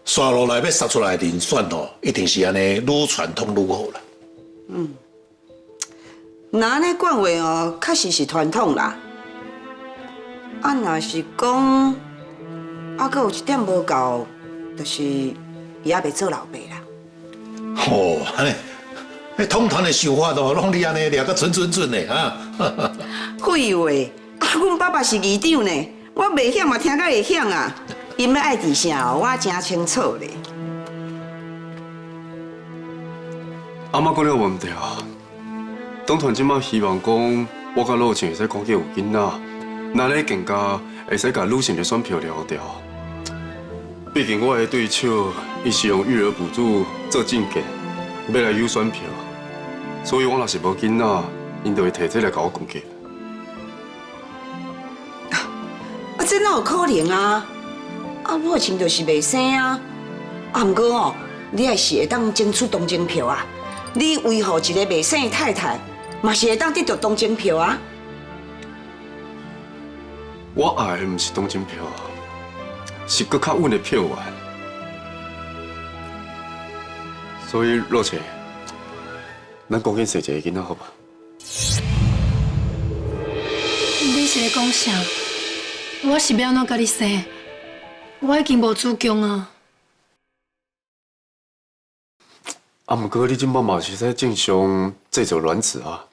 刷落来要杀出来的人选哦，一定是安尼愈传统愈好啦。那安尼讲话哦，确实是传统啦。啊，若是讲，阁有一点无够，就是伊也袂做老爸啦。安尼，迄党团的想法哦，拢你安尼掠个准的啊！废话，阮爸爸是议长呢，我袂晓嘛，听甲会晓啊。因要爱伫啥，我真清楚咧。阿妈讲了无毋对啊，党团即马希望讲，我甲陆晴会使讲计有囡仔，那咧更加会使甲女性的选票撩掉。毕竟我的对手，伊是用育儿补助做政见，要来有选票，所以我若是无囡仔，因就会摕这来甲我攻击。这哪有可能啊？若晴就是袂生啊。毋过哦，你也是会当争取同情票啊。你维护一个袂生的太太，嘛是会当得到同情票啊。我爱的毋是同情票，是搁较稳的票源。所以，若晴，咱赶紧生一个囡仔好吧？你是咧讲啥？我是要安怎甲你生？我已经无主公啊！啊，毋过你即摆嘛是在正常制造卵子啊？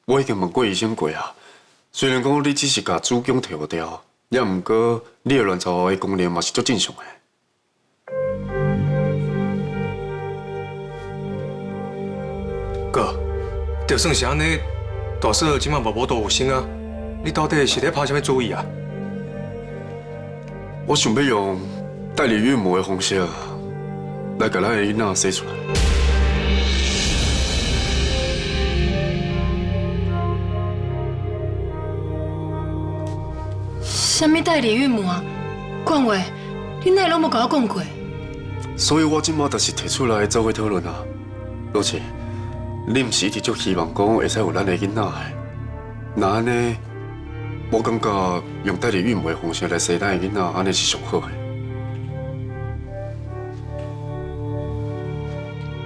我已经问过医生过啊。虽然讲你只是甲子宫摕掉，也毋过你会乱造我的功能嘛是足正常的。哥，就算是安尼，大嫂即马嘛无多有心啊，你到底是咧拍什么主意啊？我想要用代理孕母的方式来甲咱的囡仔生出来。什么代理孕母啊？冠伟，你哪拢无甲我讲过？所以我即马就是提出来做伙讨论啊，老姐，你毋是一直足希望讲会使有咱的囡仔的？那安尼，我感觉用代理孕母的方式来生咱的囡仔，安尼是上好的。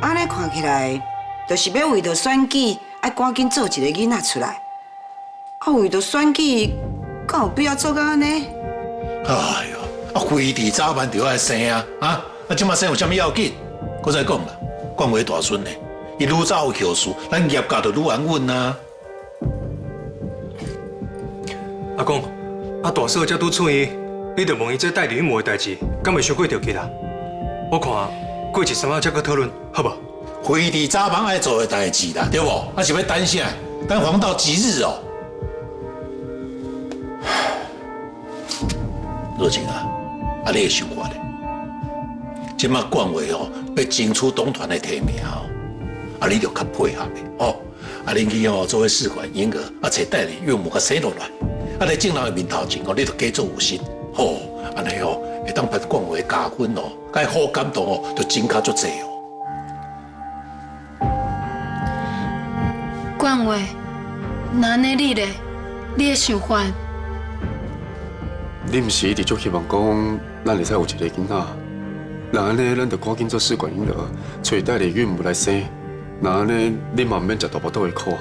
安尼看起来，就是要为着选举，爱赶紧做一个囡仔出来。啊，为着选举，敢有必要做到安尼？哎呦，啊，飞地早晚就要生啊！啊，即马生有啥物要紧？我再讲啦，冠伟大孙呢，伊愈早有后事，咱业界就愈安稳啊。阿公，啊大嫂才拄出院，你着问伊这代理孕母的代志，敢袂伤过着急啦？我看过一3仔才去讨论，好无？飞地早晚爱做的代志啦，对无？啊是要等啥？等黄道吉日哦。若晴啊，啊你会想我咧？即马冠伟哦，要争取党团的提名哦，啊你着较配合的哦。啊恁去哦做伙试管婴儿，啊找代理孕母甲生落来，啊在正人的面头前哦，你着假做有心，吼，安尼哦会当把冠伟加分哦，甲伊好感动哦，就增加足济哦。冠伟，那安尼你咧，你的想法？你毋是一直足希望讲，咱会使有一个囡仔，那安尼咱就赶紧做试管婴儿，找代理孕母来生，那安尼你嘛毋免食大腹肚的苦啊。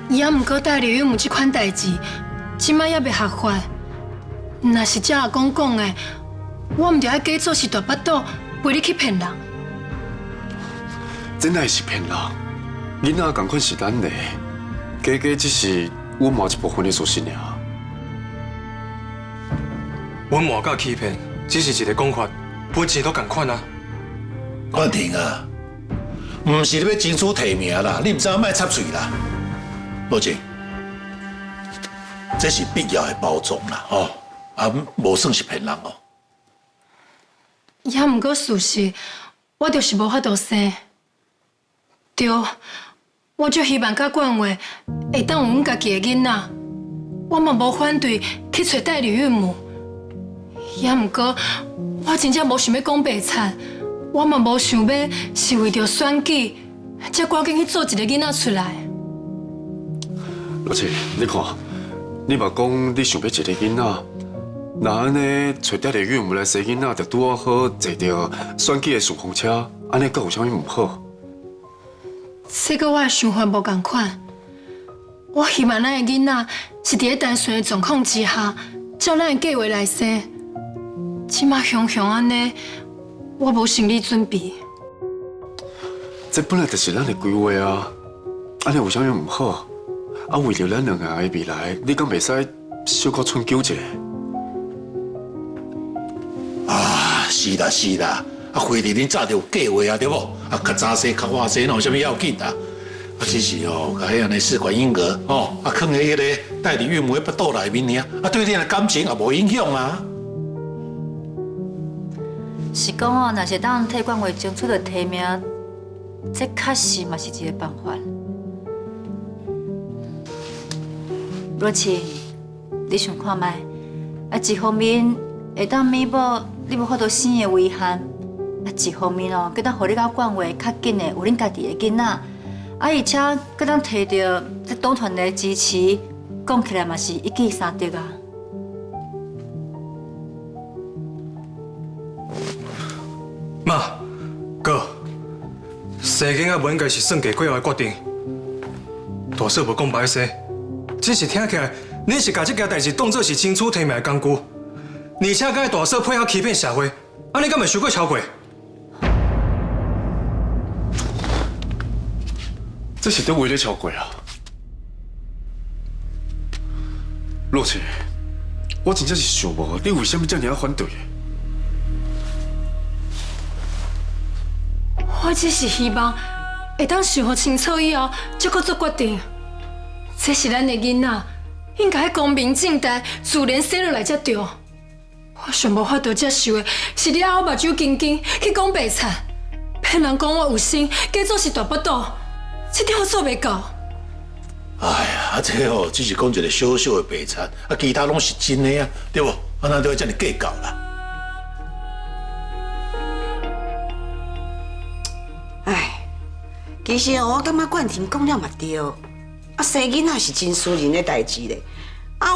也毋过代理孕母这款代志，即摆也未合法。若是照阿公讲的，我毋着爱假做是大腹肚，陪你去骗人。真乃是骗人，囡仔同款是咱的，假只是阮妈一部分的事实尔。阮骂甲欺骗，只是一个讲法，本钱都同款啊。冠廷啊，毋是你要争取提名啦，你毋知莫插嘴啦。罗静，这是必要的包装啦，哦，啊，无算是骗人哦。也毋过事实，我就是无法度生。对，我就希望甲冠伟会当有阮家己的囡仔，我嘛无反对去找代理孕母。也毋过，我真正无想要讲白惨，我嘛无想要是为着选举，才赶紧去做一个囡仔出来。罗姐，你看，你嘛讲你想要一个囡仔，那安尼找代理孕母来生囡仔，就拄好坐着选举的顺风车，安尼，敢有啥物唔好？这个我的想法无共款，我希望咱的囡仔是伫咧单纯的状况之下，照咱的计划来生。即马雄雄安尼，我无心理准备。这本来就是咱的规划啊，安尼有啥物唔好？啊，为了咱两个的未来，你敢袂使小可春秋一下？啊，是啦是啦，啊，非得恁早就有计划啊，对不？啊，较早生较晚生，哪有啥物要紧啊？啊，只是哦，甲迄样的试管婴儿哦，啊，放喺迄个代理孕母的腹肚内面尔，啊，对恁的感情也无影响啊。是讲哦，若是当替冠伟争取到提名，这确实嘛是一个办法。若晴，你想看卖？啊，一方面会当弥补你无法度生的遗憾，啊，一方面哦，佮当互你甲冠伟较紧的有恁家己的囡仔，啊，而且佮当摕到这党团的支持，讲起来嘛是一举三得啊。妈，哥，生囡仔不应该是算计过后的决定。大嫂无讲歹势，只是听起来你是把这件代志当作是争取提名的工具，而且甲大嫂配合欺骗社会，安尼敢袂伤过超过？这是对为了超过啊！若晴，我真正是想无，你为什么这么反对？我只是希望会当想清楚以后，再搁做决定。这是咱的囡仔，应该公平正大、自然生落来才对。我上无法度接受的，是你爱我目睭金金去讲白菜，骗人讲我有心，假做是大不道，这点我做袂到。哎呀，这哦只是讲一个小小的白菜，其他拢是真的啊，对不？哪都要这么计较啦？其实我感觉冠廷讲了嘛对，生囡仔是真私人的代志咧，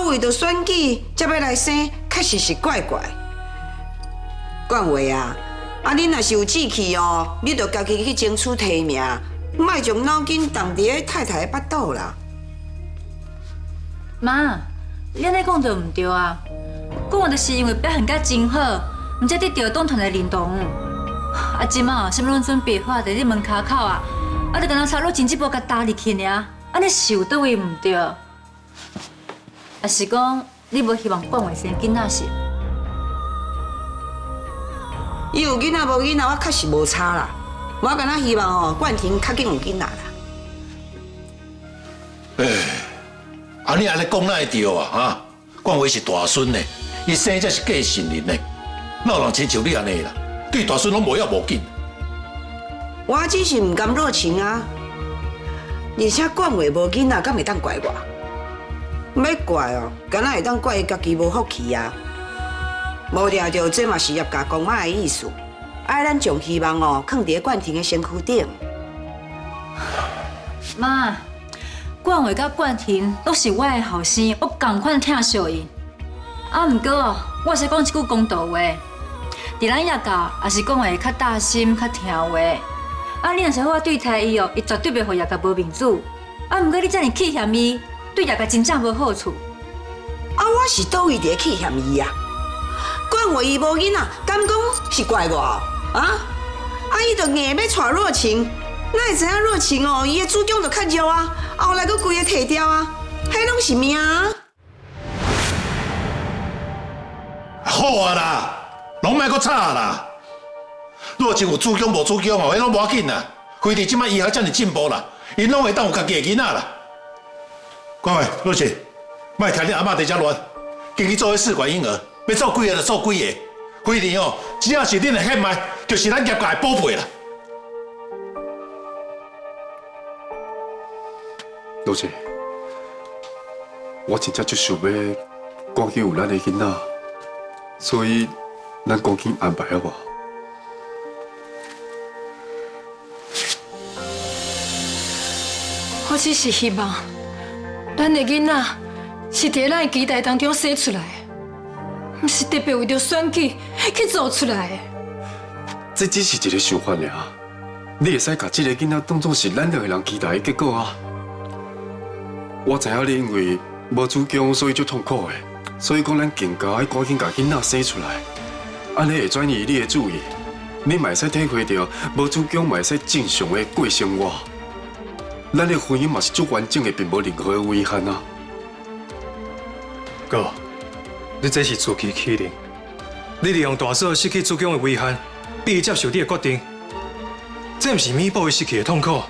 为着选举才要来生，确实是怪怪。冠伟啊，你若是有志气哦，你着家己去争取提名，莫将脑筋动伫太太的巴肚啦。妈，你安尼讲就唔对啊！讲我就是因为表现甲真好，唔才得到党团的认同。即马什么拢准备好，伫你门口口啊！就干那插落前一步甲搭入去尔，安尼是有倒位唔对？是讲你无希望冠伟生囡仔是？伊有囡仔无囡仔，我确实无差啦。我干那希望冠廷较紧有囡仔啦。你安尼讲哪会对啊？冠伟是大孙呢，伊生才是继承人呢，哪有人亲像你安尼啦？对大孙拢无要无紧。我只是唔甘热情啊，而且冠伟无囡仔，敢会当怪我？要怪哦，敢若会当怪伊家己无福气啊！无定着这嘛是业界公妈的意思，咱将希望放伫冠廷的身躯顶。妈，冠伟甲冠廷都是我的后生，我同款疼惜因。毋过我是讲一句公道话，伫咱业界也是讲话较大心、较听话。你若是好对待伊伊绝对袂互业界无面子。毋过你遮尔气嫌伊，对业界真正无好处。我是倒位伫气嫌伊啊？冠伟伊无囡仔，敢讲是怪我？伊就硬要娶若晴，哪会知影若晴伊的子宫就较弱啊，后来佫规个摕掉啊，迄拢是命啊！好啊啦，拢莫佫吵啦。若真有子宫无子宫迄拢无要紧啦。非得即摆医学遮尔进步啦，因拢会当有家己的囡仔啦。冠伟，若晴，莫听恁阿嬷在遮乱，经去做迄试管婴儿，要做几个就做几个。非得只要是恁的血脉，就是咱业界的宝贝啦。老姐，我真正就想要赶紧有咱的囡仔，所以咱赶紧安排好不好？我只是希望，咱的囡仔是伫咱的期待当中生出来的，不是特别为着选举去做出来的。这只是一个想法尔，你会使把这个囡仔当作是咱两个人期待的结果啊。我知影你因为无子宫，所以就痛苦的，所以讲咱更加要赶紧把囡仔生出来，安尼会转移你的注意，你嘛会使体会到无子宫嘛会使正常的过生活。咱的婚姻嘛是足完整的，并无任何的遗憾啊。哥，你这是自欺欺人，你利用大嫂失去子宫的遗憾，逼伊接受你的决定，这不是弥补伊失去的痛苦，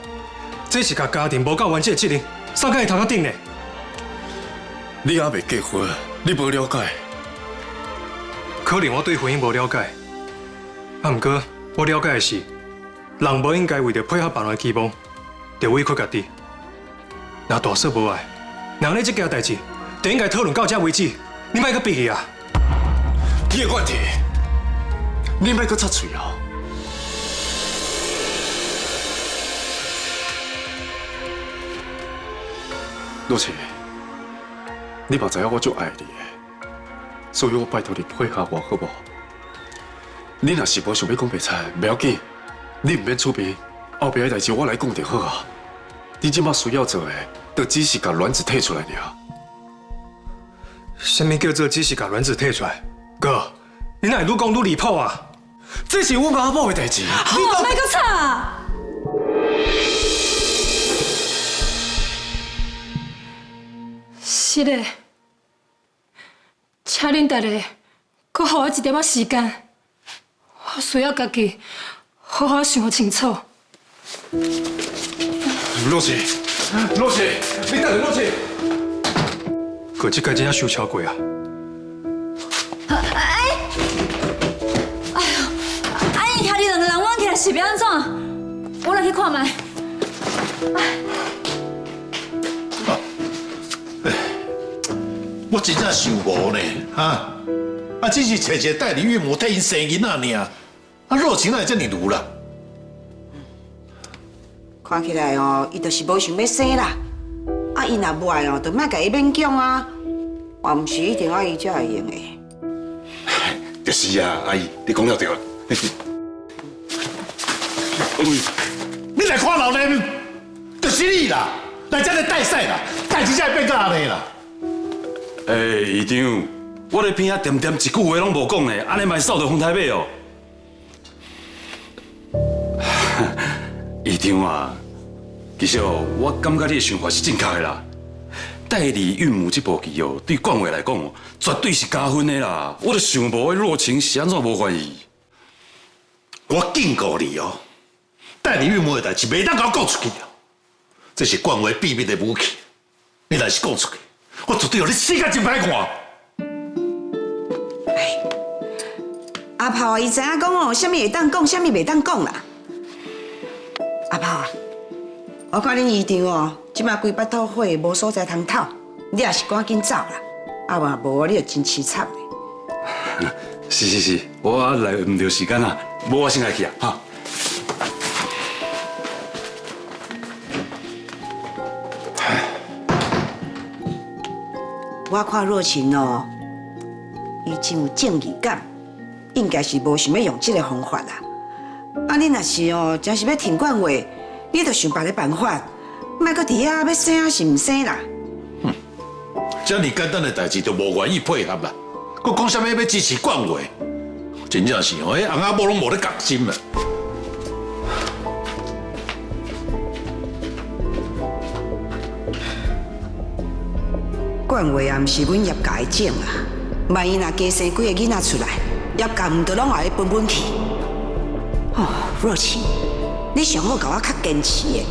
这是把家庭无够完整的责任送到伊头壳顶呢。你还未结婚，你无了解。可能我对婚姻无了解，不过我了解的是，人无应该为着配合别人的期望，就委屈家己。若大嫂无爱，人咧这件代志，就应该讨论到这为止，你莫搁逼伊啊！叶冠廷，你莫搁插嘴啊！若晴，你嘛知影我足爱你的，所以我拜托你配合我好不好？你若是无想要讲白菜，不要紧，你唔免出面，后边的代志我来讲就好啊。你即马需要做的，就只是把卵子摕出来尔。什么叫做只是把卵子摕出来？哥，你哪会愈讲愈离谱啊？这是我阿某的代志。好，莫搁吵。是的，请恁大家，搁给我一点仔时间，我需要家己好好想清楚。若琪，若琪，你等下，若琪，过这届真正受超过啊！你遐日两个人往起来是要安怎？我来去看卖。我真正想无呢，只是找一个代理岳母替因生囡仔尔，热情哪会这么如啦？看起来伊就是无想要生啦。伊若不爱就莫甲伊勉强啊。也毋是一定要伊才会用的。就是啊，阿姨，你讲了对。你来看老人，就是你啦，来这个带赛啦，代志才会变到安尼啦。议长，我咧边仔点点一句话拢无讲呢，安尼嘛扫到风台尾哦。议长啊，其实我感觉你的想法是正确的啦。代理孕母这步棋对冠伟来讲绝对是加分的啦。我就想无迄热情是安怎无欢喜。我警告你哦，代理孕母的代志袂当甲我讲出去哦，这是冠伟秘密的武器。你若是讲出去，我绝对让你死甲真歹看。阿炮伊知影讲啥物会当讲，啥物袂当讲啦。阿炮啊，我看恁姨丈即马规巴肚火，无所在通透，你也是赶紧走啦，啊嘛无你就真凄惨嘞。是，我来唔着时间啊，无我先来去啊，哈。我看若晴伊真有正义感，应该是无想要用这个方法啦。啊，你若是真是要停管话，你着想别个办法，莫搁伫遐要生啊是毋生啦。这么简单的代志都无愿意配合啦，佮讲啥物要支持冠伟，真正是迄翁仔某拢无咧共心啦。冠伟也毋是阮业界的种啊，万一若加生几个囡仔出来，业界毋着拢也会分去。若晴，你上好甲我较坚持的，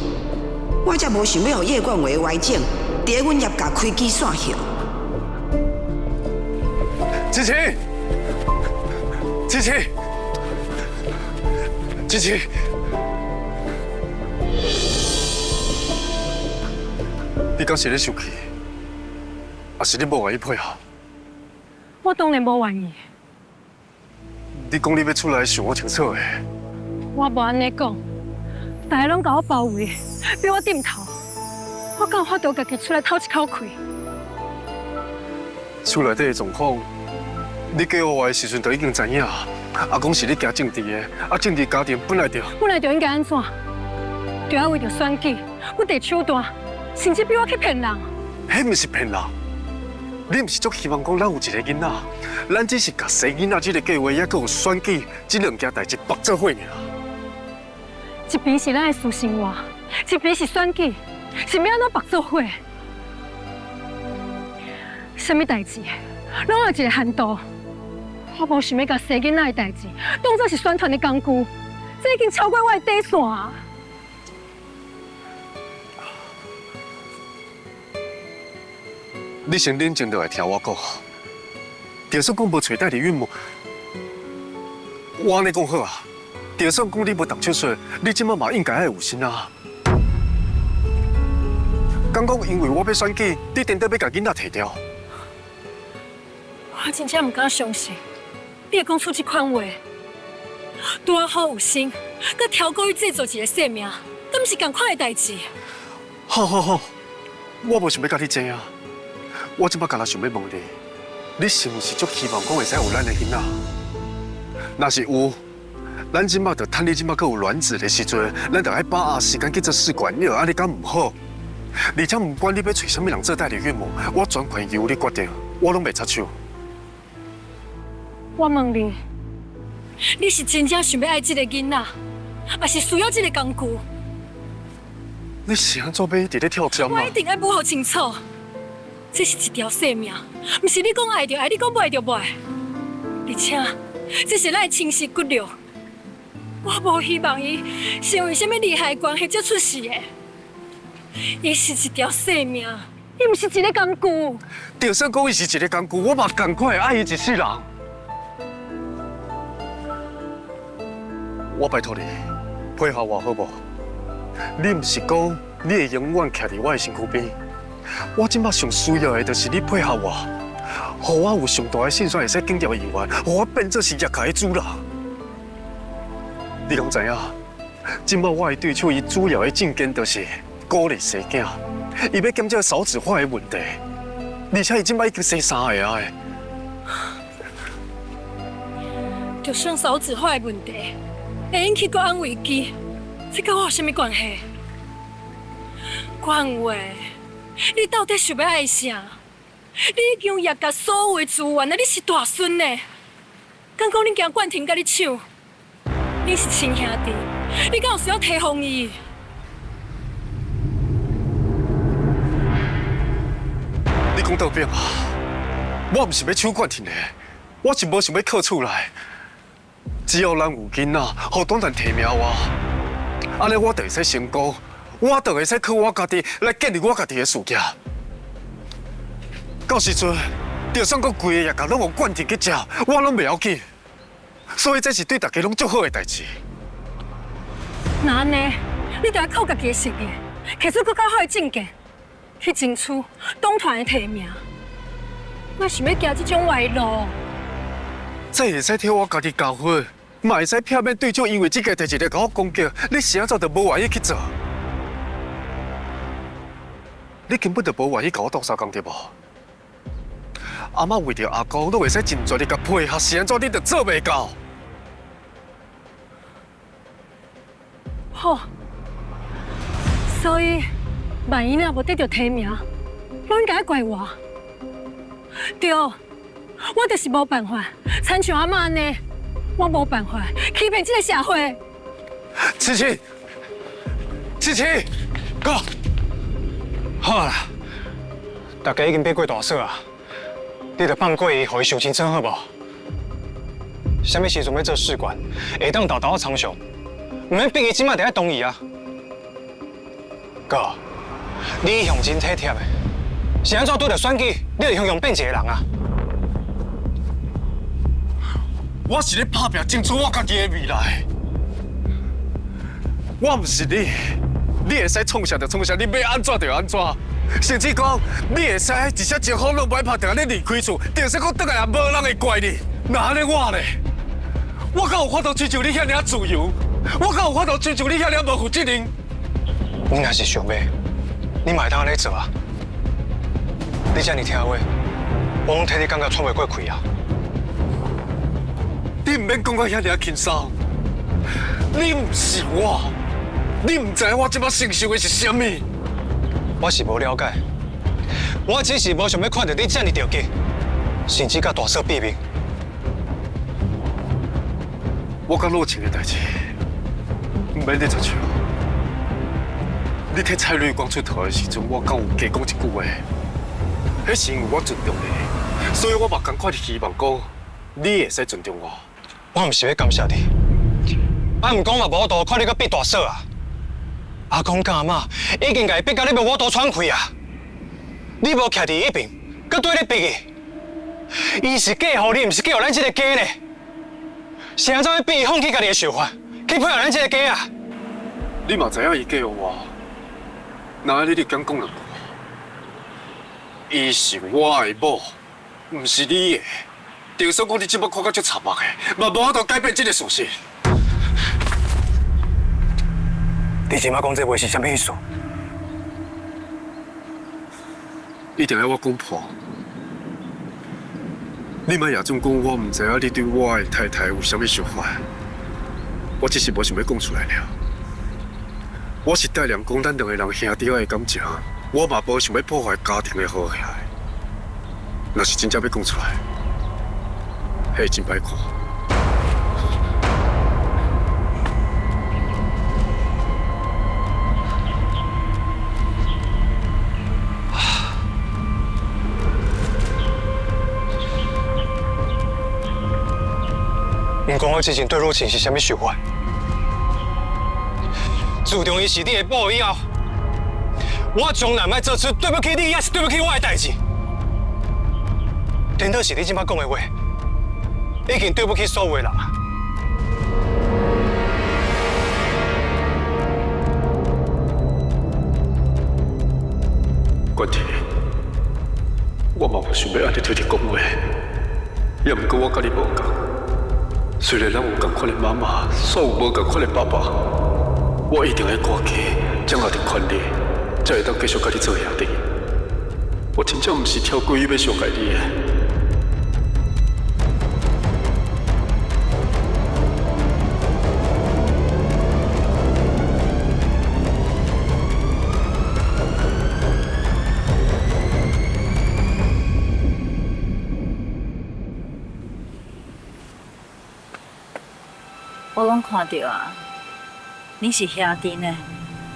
我才无想要互叶冠伟的歪种伫咧阮业界开枝散叶。琪琪，你敢是咧生气？还是你无愿意配合？我当然无愿意。你讲你要出来想我清楚的。我无安尼讲，大家拢甲我包围，逼我点头，我敢有法度家己出来透一口气？厝内底的状况，你叫我的时阵就已经知影。阿公是你行政治的，政治家庭本来就应该安怎？就要为着选举，我得手段，甚至逼我去骗人。迄毋是骗人，你毋是足希望讲咱有一个囡仔，咱只是甲生囡仔这个计划，也佮有选举这两件代志绑做伙尔。一边是咱的私生活，一边是选举，是要安怎绑做伙？什么代志，拢有一个限度。我无想要甲生囡仔的代志当作是宣传的工具，这已经超过我的底线啊！你先冷静落来听我讲，就算讲无找代理孕母，我安尼讲好啊。就算讲你无动手术，你即马嘛应该爱有心啊。敢讲因为我要选举，你真得要甲囡仔摕掉？我真正唔敢相信，你会讲出这款话。拄啊好有心，佮挑高去制作一个性命，敢毋是同款的代志？好，我无想要甲你争啊。我即摆干那想要问你，你是毋是足希望讲会使有咱的囡仔？若是有，咱即摆着趁你即摆佮有卵子的时阵，咱着爱把握时间去做试管婴儿，安尼敢唔好？而且唔管你要找什么人做代理孕母，我全权由你决定，我拢袂插手。我问你，你是真正想要爱这个囡仔，还是需要这个工具？你是安怎要伫咧跳针啊？我一定要补好清楚。这是一条性命，不是你讲爱就爱，你讲不爱就不爱。而且，这是咱的亲生骨肉，我无希望伊是因为什么利害关系才出事的。伊是一条性命，伊不是一个工具。就算讲伊是一个工具，我嘛同款会爱伊一世人。我拜托你，配合我好不好？你不是讲你会永远徛伫我的身躯边？我即摆上需要的就是你配合我，互我有上大的胜算会使警调议员，互我变做是业界的主人。你拢知影，即摆我的对手伊主要的政见就是鼓励生囝，伊要减少少子化的问题，而且伊即摆已经生3个啊！就算少子化的问题，会引起国安危机，这跟我有啥物关系？冠伟，你到底想要爱啥？你已经业界所有的资源，你是大孙呢。敢讲你惊冠廷甲你抢？你是亲兄弟，你敢有需要提防伊？你讲倒边啊！我唔是要抢冠廷的，我是无想要靠厝来。只要咱有囡仔，互党团提名我，安尼我就会使成功，我就会使靠我家己来建立我家己的事业。到时阵，就算讲规个业界拢有冠廷去食，我拢袂要紧。所以这是对大家拢足好的代志。那安尼，你就要靠家己的实力，提出更较好的政见，去争取党团的提名。莫想要行这种歪路。这会使替我家己交货，嘛会使避免对手因为这个代志来甲我攻击。你是安怎就无愿意去做？你根本就无愿意甲我斗相共对无？阿妈为着阿公，都会使尽全力甲配合，是安怎你就做袂到？好，所以万一若无得到提名，拢应该怪我。对，我就是无办法，亲像阿妈安尼，我无办法欺骗这个社会。七七，哥，好啦，大家已经爬过大嫂啊，你着放过伊，互伊受轻伤好无？什么时阵要做士官，下当豆豆啊参详，唔免逼伊即摆就爱同意啊。哥，你向真体贴的，是安怎对着选举，你就向变一个人啊？我是咧打拼，争取我家己的未来。我唔是你，你会使创啥就创啥，你要安怎就安怎。甚至讲，你会使一只一风都唔爱拍，就安尼离开厝，就是讲倒来也无人会怪你。那安尼我咧，我敢有法度追求你遐尔自由？我敢有法度追求你遐尔无负责任？你若是想要，你嘛会当安尼做啊？你遮尔听话，我拢替你感觉喘袂过气啊！你唔免讲我遐尔轻松，你唔是我，你唔知我即摆承受的是啥物。我是无了解，我只是无想要看到你这么着急，甚至甲大嫂避面。我甲陆晴的代志，唔免你插手。你替蔡绿光出头的时阵，我敢有加讲一句话？迄是因为我尊重你，所以我嘛同款希望讲，你会使尊重我。我唔是要感谢你，啊，唔讲嘛无度看你搁逼大嫂啊！阿公甲阿妈已经甲伊逼到你无度喘气啊！你无徛伫一边，搁对你逼伊，伊是嫁互你，唔是嫁互咱这个家呢？是安怎要逼伊放弃家己的想法，去配合咱这个家啊？你嘛知影伊嫁互我，那你就敢讲两句？伊是我的某，唔是你的。就算讲你即摆看到足惨目的，嘛无法度改变这个事实。你即摆讲这话是啥物意思？一定要我讲破。你莫也总讲我唔知影你对我的太太有啥物想法，我只是无想要讲出来了。我是带量讲咱两个人兄弟的感情，我嘛无想要破坏家庭的和谐。若是真正要讲出来，迄真歹看。唔管我之前对若晴是啥物想法，自从伊是你的某以后，我从来莫做出对不起你，也是对不起我的代志。颠倒是你即摆讲的话，已经对不起所有的人啊。关天，我嘛无想要安尼对你讲话，也毋过我甲你无共。虽然咱有共款的妈妈，煞有无共款的爸爸，我一定要赶起，掌握着权力，才会当继续甲你做兄弟。我真正毋是跳过去要伤害你的。我拢看到啊，你是兄弟呢，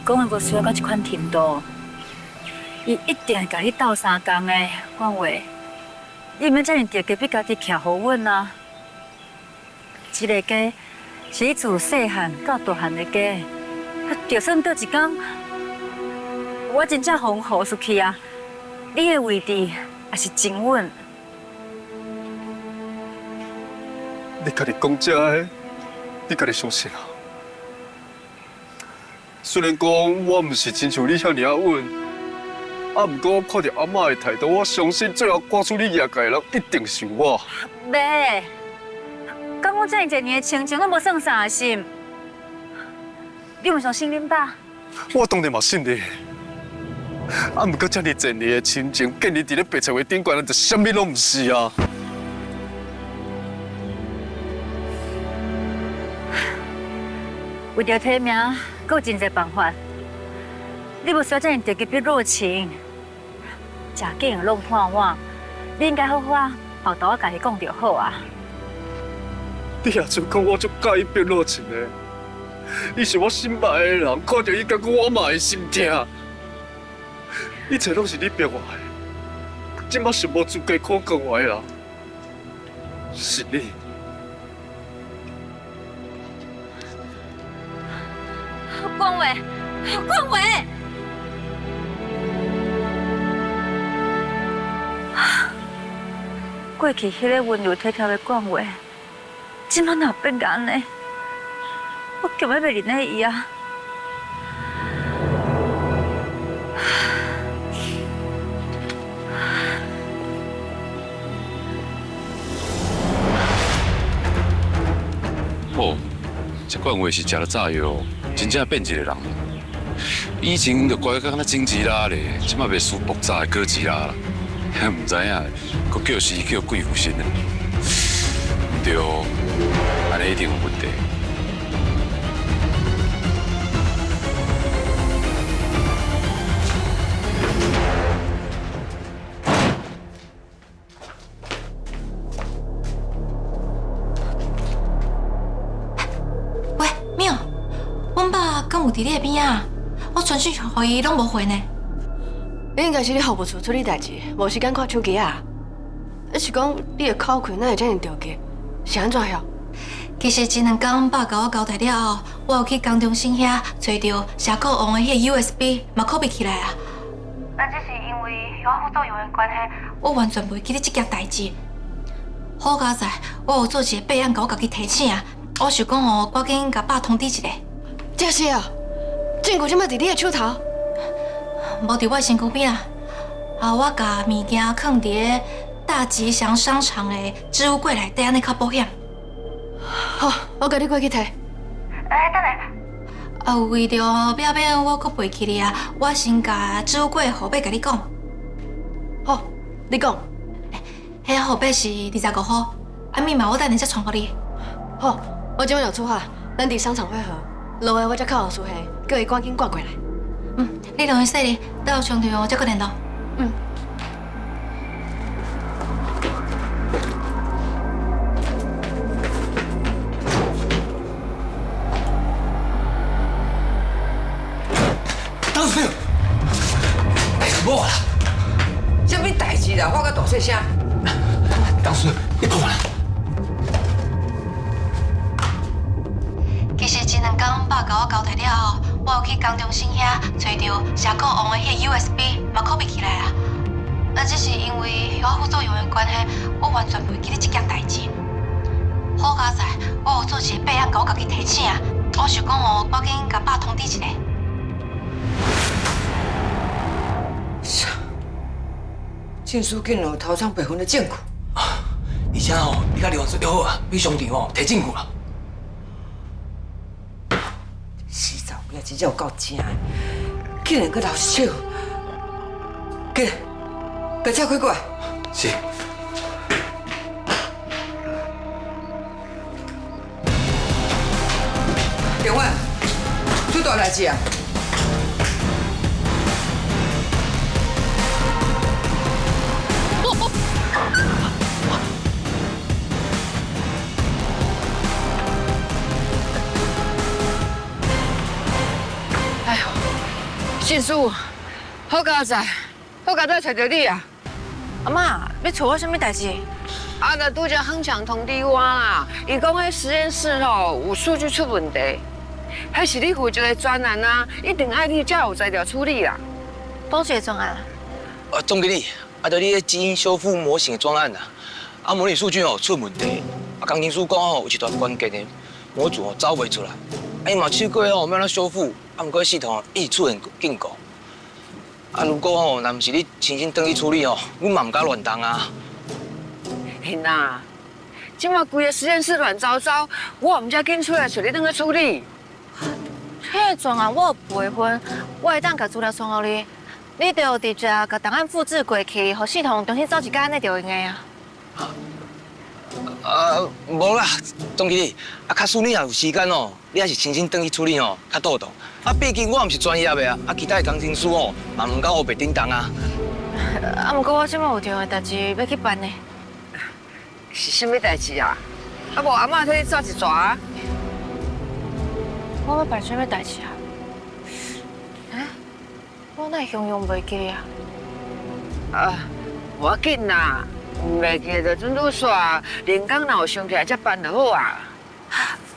讲的无需要到这款程度。伊一定会甲你斗相共的，关话，你免遮尔着急，逼家己徛好稳啊！这个家是你自细汉到大汉的家，就算倒一天，我真正互付出去啊，你的位置也是真稳。你家己讲这个，你家己相信啊？虽然讲我毋是亲像你遐尔稳，毋过我看到阿嬷的态度，我相信最后赶出你业界的人一定是我。袂，敢我遮尔侪年的亲情，拢无算啥心。你毋相信恁爸？我当然嘛信你，毋过遮尔侪年的亲情，建立伫咧白菜花顶悬，就啥物拢毋是啊。为着体命，阁有真侪办法。你无需要遮尔着急逼热情，食紧弄破碗，你应该好好后头我家己讲就好啊。你也就讲我足介意逼热情的，伊是我心爱的人，看到伊感觉我嘛会心痛。一切拢是你逼我的，即马是无资格可讲我的人，是你。冠伟，冠伟，过去迄个温柔体贴的冠伟，今摆哪变安尼？我根本袂认得伊啊！哦，这冠伟是食了炸药。真正变一个人，以前就乖甲敢那精致啦咧，即摆袂输爆炸的哥吉拉啦，毋知影，佫叫死叫鬼附身的，对，安尼一定有问题。喂，淼。阮爸敢有伫你的边啊？我传讯互伊拢无回呢。应该是你付不出处理代志，无时间看手机啊。还是讲你的口气哪会这样着急？是安怎晓？其实前2天，阮爸甲我交代了后，我有去工中心遐找到社库王的迄个 USB， 嘛 copy 起来啊。但这是因为我副作用的关系，我完全袂记得这件代志。好佳在，我有做一个备案，甲我家己提醒啊。我想讲哦，赶紧甲爸通知一下。这是啊，证据即摆伫你的手头，无伫我身躯边啊。啊，我甲物件放伫咧大吉祥商场的置物柜内底，安尼较保险。好，我甲你过去摕。等下。啊，为着避免我搁背起你啊，我先甲置物柜的号码甲你讲。好，你讲。迄号码是25号，啊密码我等下再传互你。好，我即摆就出发，咱伫商场会合。落下我才靠苏黑，叫伊赶紧赶过来。你留意细哩，等有上场我再搁联络。当时无啦，什么代志啦？我甲大细声。当时你讲啦。了后，我有去江中心遐找到社购用的迄个 USB， 嘛kopị起来啊。那只是因为我副作用的关系，我完全袂记得这件代志。好佳在，我有做一个备案，甲我家己提醒。我想讲哦，赶紧甲爸通知一下。郑书记有偷藏备份的证据，而且哦，你甲李王做得好啊，比上场哦提证据啊。死查某仔真正有够正的，竟然搁老手。给，把车开过来。是。电话，出大代志啊！哎呦，信叔，好佳在，好佳在找到你啊！阿妈，要找我什么代志？啊，那拄则恒强通知我啦，伊讲迄实验室吼有数据出问题，迄是你负责的专案啊，一定爱你才有材料处理啦。多少专案？总经理，就你个基因修复模型的专案啊，模拟数据哦出问题，工程师讲哦有一段关键的模组哦找袂出来，伊嘛试过哦要怎修复，不过系统一直出现警告。如果哦若毋是你亲身登去处理哦，阮嘛毋敢乱动啊。嘿呐，即马规个实验室乱糟糟，我毋才紧出来找你登去处理。迄个专案我有备份，我会当甲资料送予你，你就直接甲档案复制过去，互系统重新走一间，那就用个啊。无啦，总经理，假使你若有时间哦，你还是亲身登去处理哦，较妥当。毕竟我毋是专业的其他的工程师哦，嘛毋敢黑白叮当啊。不过我即马有重要代志要去办呢。是什么代志啊？无阿嬷替你抓一抓。我要办什么代志啊？我哪会形容袂记啊？无要紧啦，袂记就准拄煞，连工若有想起来才办就好啊。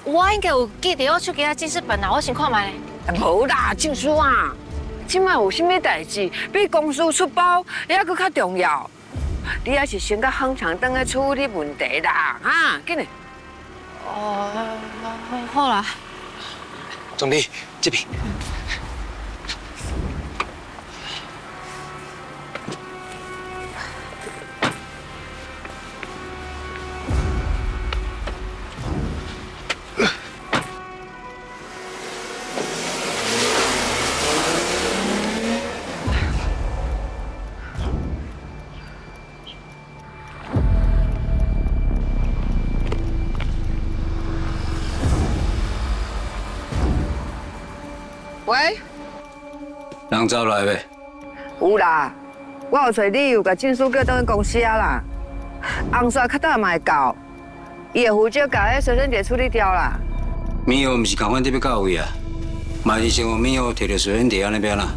我应该有记得我手机啊正式办啦，我先看卖咧。无啦，静书啊，即摆有啥物代志比公司出包还佫较重要？你还是先甲恒强等去处理问题啦，紧嘞。好啦。总理，这边。喂，人走来未？有啦，我有找你有甲证书叫倒去公司啊啦。红刷较早嘛会到，伊会负责甲迄随身碟处理掉啦。米欧毋是共款得要到位啊，嘛是先互米欧摕到随身碟安尼边啦。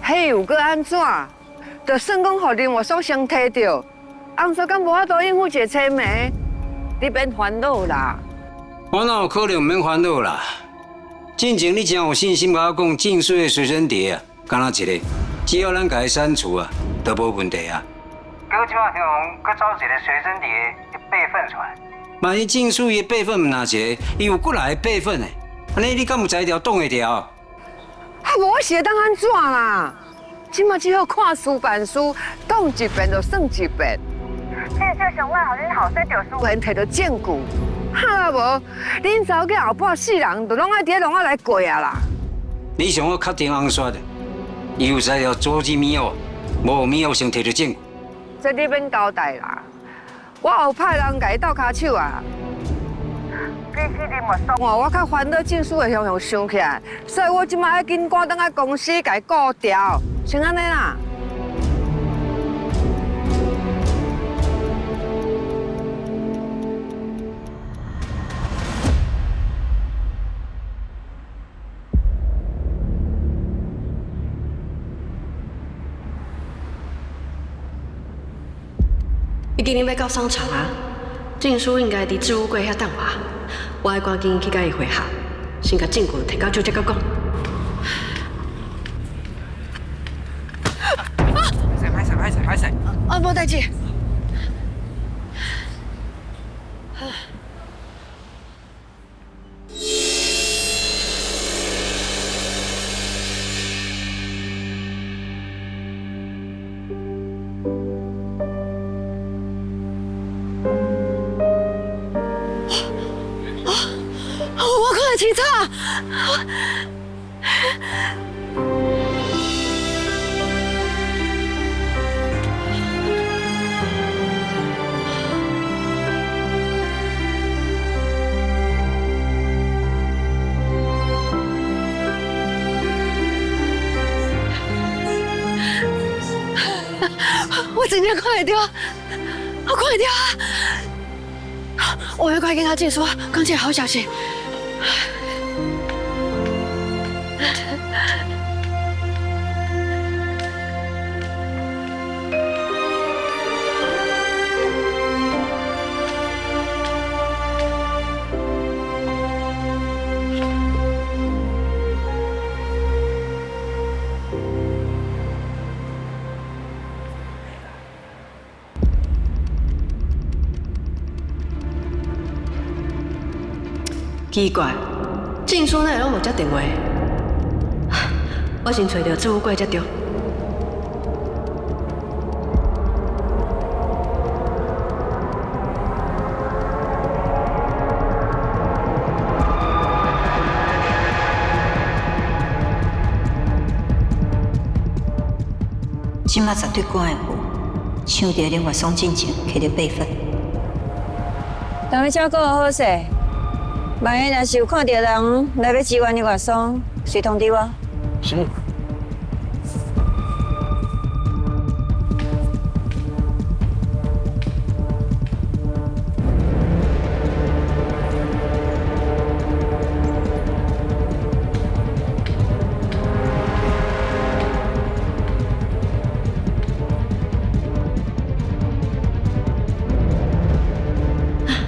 迄有搁安怎？就算讲互另外所先摕到，红刷敢无法度应付一个车眉，你免烦恼啦。我哪有可能免烦恼啦？进前你真有信心甲我讲，进水的随身碟啊，敢若一个，只要咱甲伊删除啊，都无问题啊。搁即马中搁找一个随身碟的备份出来。万一进水的备份若一个，伊有过来的备份的，安尼你敢有材料挡会掉？无我是会当安怎啦？即马只好看书办书，挡一遍就算一遍。至少上歹互恁后生着书员摕到证据。哈无，恁查某囝后半世人都拢爱伫笼仔内过啊啦！你想我确定红刷的，伊有材料阻止米欧，无米欧先摕到证据。这你免交代啦，我有派人甲伊斗骹手啊。比起你莫爽哦，我较烦恼证书会向想起来，所以我即马要紧赶倒来公司甲伊顾掉，先安尼啦。伊今日要到商场啊，证书应该伫置物柜遐等我，我爱赶紧去甲伊会合。先甲证据摕到酒才甲讲。歹势。啊，无代志。我看得清楚。我真正看得到，我看得到啊！我会快跟他解说，讲这个好消息。奇怪，证书哪会拢无接电话？我先找到置物柜才对。即马绝对管会无，抢着另外双进前摕到8分。当你照顾好势。万一若是有看到人来要支援你外送，随通知我。是。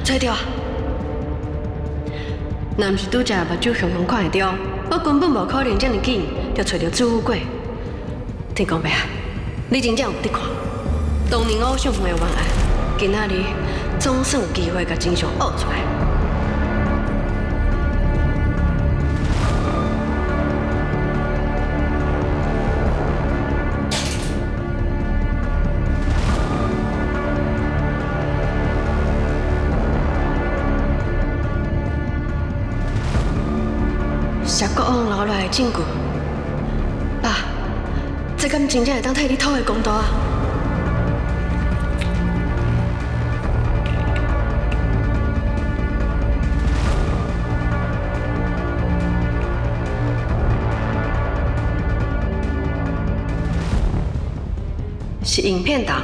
找到啊！若毋是拄则目睭雄看会到，我根本无可能这么紧就找到置物柜。天公伯啊，你真正有伫看？当年我上远的冤案，今仔日总算有机会甲真相挖出来。是国王留落来的证据，爸，这敢真正会当替你讨回公道啊？是影片档。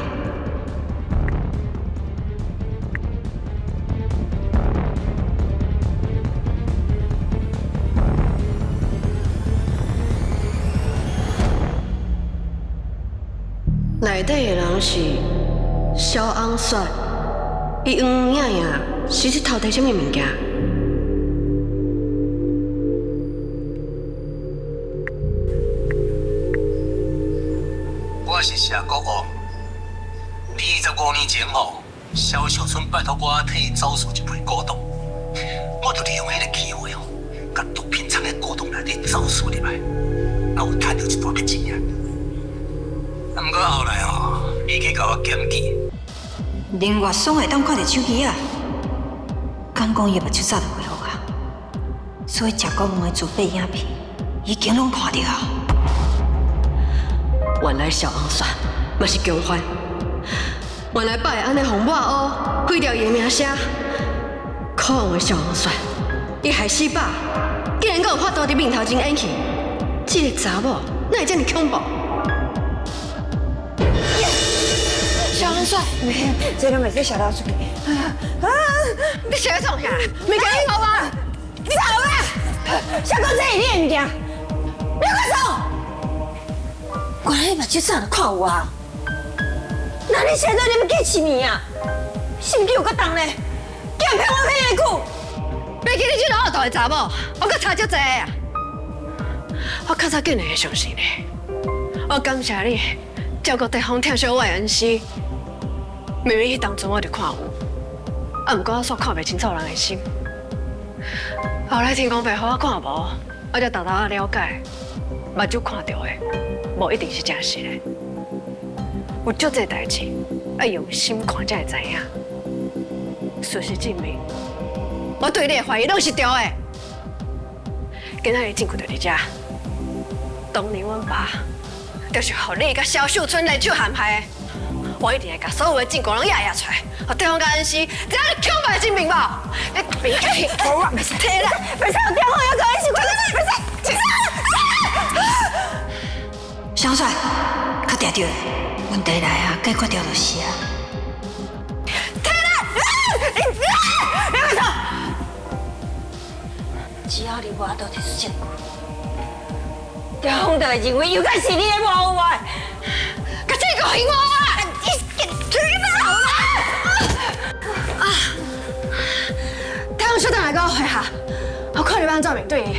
内底的人是萧昂雪，伊圆圆影是去偷摕什么物件？我是谢国王。25年前吼，萧秀春拜托我替伊走私一批古董，我就利用迄个机会吼，甲毒品藏喺古董内底走私入来，啊有赚到一大笔钱啊！啊，不过后来吼，伊去甲我检举。林月爽会当看到手机啊？敢讲伊目睭早就回落啊？所以谢国王的自备影片已经拢看到。原来萧昂雪嘛是共犯，原来爸会安尼互我污，毁掉伊的名声。可恶的萧昂雪，伊害死爸，竟然阁有法度伫面头前演戏，这个查某哪会这么恐怖？萧昂雪，这个每次小老鼠。你写在创啥？没讲你好吗？你好啊！小哥这你的物件，你快走！原来你目睭早就看有啊！那你现在你要记什么啊？是不是有个当呢？竟然骗我骗来久，别记你去哪度？头的查某，我搁差足济啊！我较早紧会相信你。我感谢你照顾地方疼惜我的恩师。明明迄当阵我就看有，啊，毋过我煞看袂清楚人的心。后来天公伯互我看无，我才偷偷了解，目睭看到的，无一定是真实的。有足侪代志要用心看才会知影。事实证明，我对你的怀疑拢是对的。今仔日证据就伫遮。当年阮爸就是互你甲萧秀春联手陷害的。我一定会甲所有的证据拢压出来，互对方甲恩师，只要你恐白真面目。你别去，我袂使提啦，袂使有电话要甲恩师，袂使，小帅，较定着，问题来啊，解决掉就是啊。提啦！你别走！只要你我都提出证据，对方就会认为有该是你的无误，甲这个幸福啊！太阳小等来跟我回下，我看你要安怎面对伊。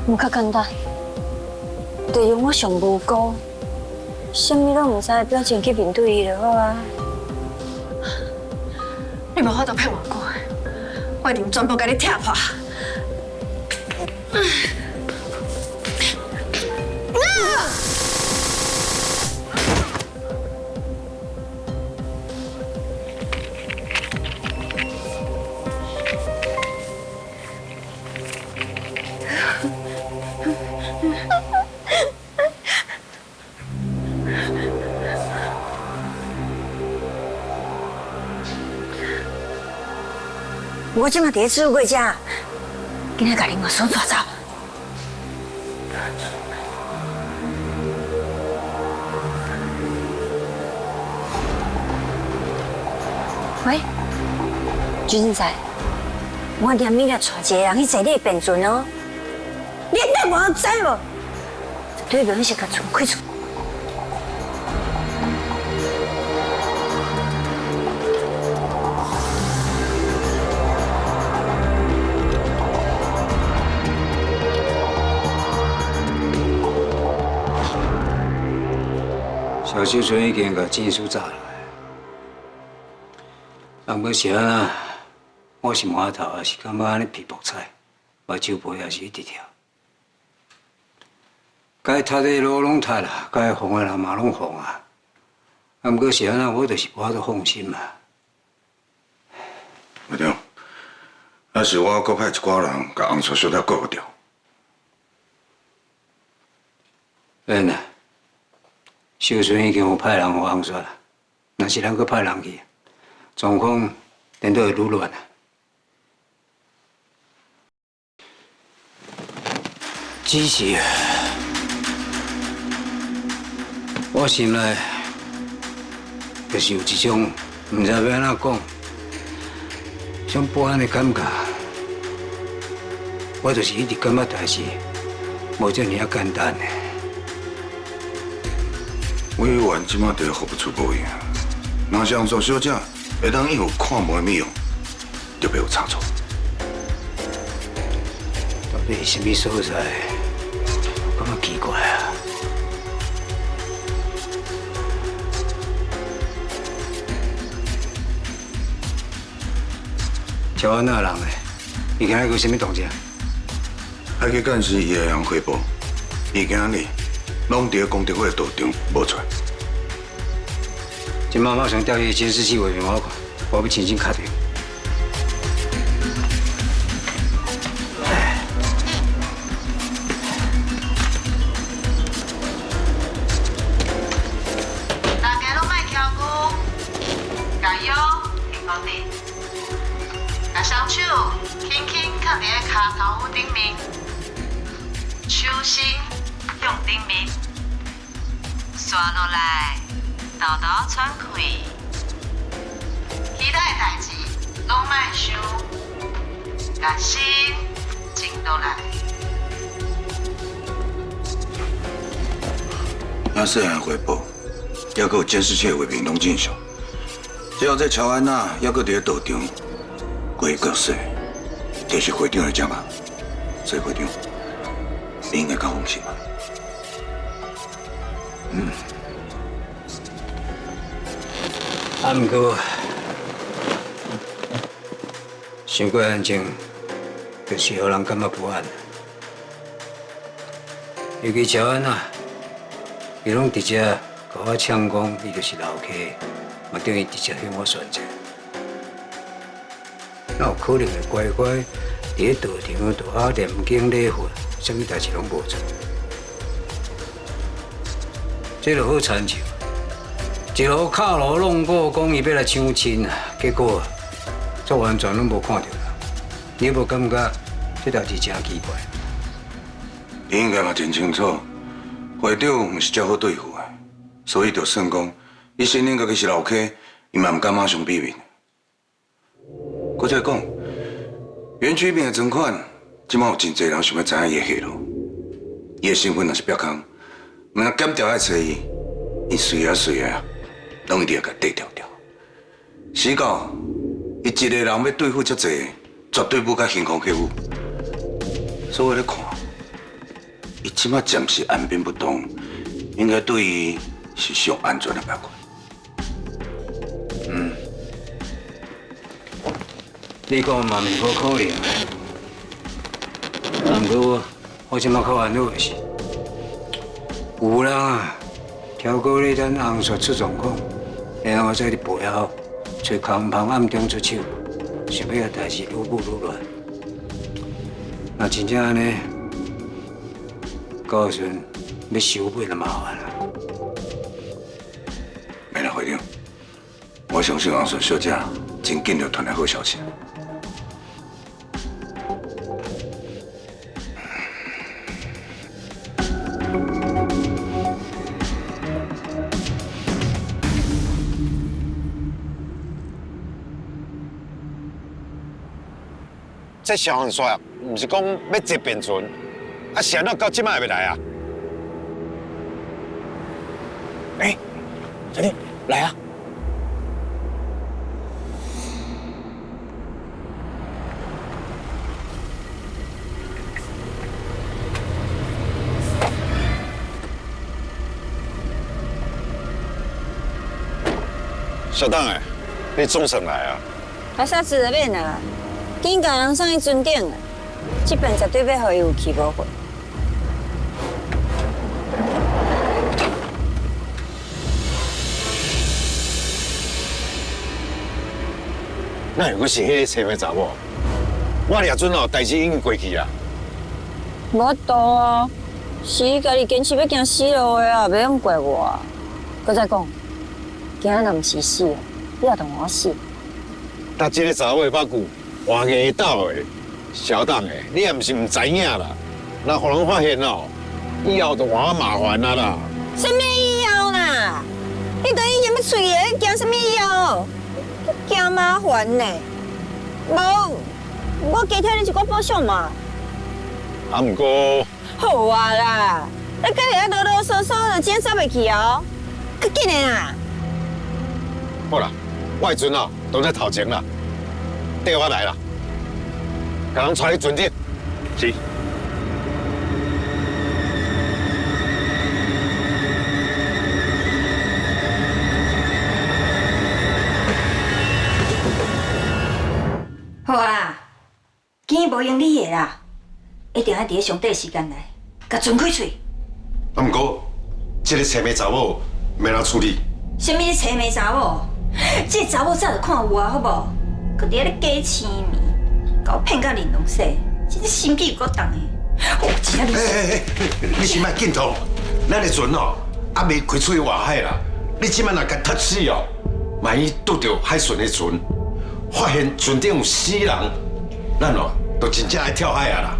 唔较简单，就用我上无辜、什么拢唔知的表情去面对伊就好啊。你无法度骗我过，我一定全部甲你踢破。我即马伫住过遮，今日甲恁外孙抓走。喂，君仔，我连暝了带一个人去坐你的便船哦。你等我知无？绝对袂是甲船开出。小秀春已经甲证书找来，人要是安那，我是码头，也是感觉安尼皮薄菜，目睭皮也是一直跳。该踢的路拢踢啦，该放的人嘛拢放啊。啊，不过是安那，我就是无法度放心嘛。会长，要是我搁派一寡人甲红树小姐顾掉。免啦。秀春已经有派人互红煞啦，若是咱搁派人去，状况颠倒会愈乱啊。只是我心内就是有一种唔知要安怎讲，种不安的感觉。我就是一直感觉代志无遮尔啊简单的。委员即马就付不出无用，若是红树小姐会当应付看无的美容，就别有差错。到底是什么所在？我感觉奇怪啊！乔安那人呢？伊今日有什么动静？海基干事伊个人汇报，伊今日拢伫个公德会道场无出来。今马马上调伊监视器画面我看，我要亲身确定。大家拢莫翘牛，加油，挺高地。把双手轻轻放伫个骹头顶面，手心向顶面，刷落来，豆豆喘开。其他的代志拢莫想，把心静落来。那细汉汇报，还有监视器的画面拢正常，只要这乔安娜还搁伫咧道场，过角色就是会长的掌啊。所以会长，你应该较放心啊。啊，毋过伤过安静，就是予人感觉不安。尤其乔安啊，伊拢直接甲我呛讲，伊就是老客，嘛等于直接向我选择。哪有可能会乖乖伫咧道场大下念经礼佛，啥物代志拢无做？这就好亲像。一路敲锣弄鼓，讲伊要来相亲啊，结果却完全拢无看到人。你无感觉这代志真奇怪？你应该嘛真清楚，会长毋是遮好对付的，所以就算讲伊承认家己是老客，伊嘛毋敢马上避免。搁再讲，园区边的存款，即马有真侪人想要知影伊的下落。伊的身份若是曝空，毋通检调来找伊，伊随啊，拢一定要甲缀调调。死到伊一个人要对付遮济，绝对不甲行空客户。所以我咧看，伊即马暂时按兵不动，应该对伊是上安全的办法。你讲嘛，毋无可能。啊，毋过我即马较烦恼的是，有人啊，超过咧咱红雪出状况，然后再伫背后找空旁暗中出手，想要代志愈舞愈乱。若真正安尼，到时阵要收尾就麻烦了。没啦，会长，我相信红雪小姐真紧就传来好消息。这消防栓唔是讲要接变船，啊，想到到即摆还未来啊？哎，小弟来啊！小邓哎，你总算来啊！啊，啥子就免啊！紧甲人送去船顶啊！这边绝对要互伊有去无回。那如果是迄个青梅查某，我掠准哦，代志已经过去啊。无度啊，是伊家己坚持要行死路的啊，袂用怪我。搁再讲，今仔若毋是死，你也同我死。但这个查某把久。换个斗的，小党的，你也毋是唔知影啦。若互人发现哦，以后就换我麻烦啊啦。什么以后啦？你等伊什么嘴的，你惊什么以后？惊麻烦呢？无，我加听你一个报偿嘛。啊，毋过好啊啦，你今日啰啰嗦嗦就真煞袂去哦，较紧的啦。好啦，我的船哦都在头前啦。带我来啦，甲人带去船顶。是。好啦，今日无用你的啦，一定要伫上短时间内甲船开嘴。啊，毋过这个青梅查某要哪处理？什么青梅查某？这查某早就看有啊，好无？搁伫咧假青面，甲我骗到玲珑色，真是心机有够重的。我真正你先莫紧张，咱的船哦，还未开出去外海啦。你即摆若甲踢死哦，万一拄到海巡的船，发现船顶有死人，咱哦，就真正爱跳海啊啦。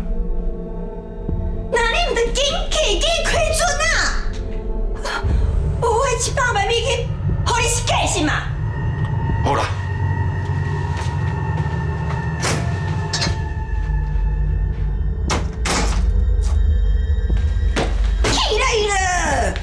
那你唔得紧起紧开船啊！有迄100万美金，互你是假是嘛？好啦。起来了！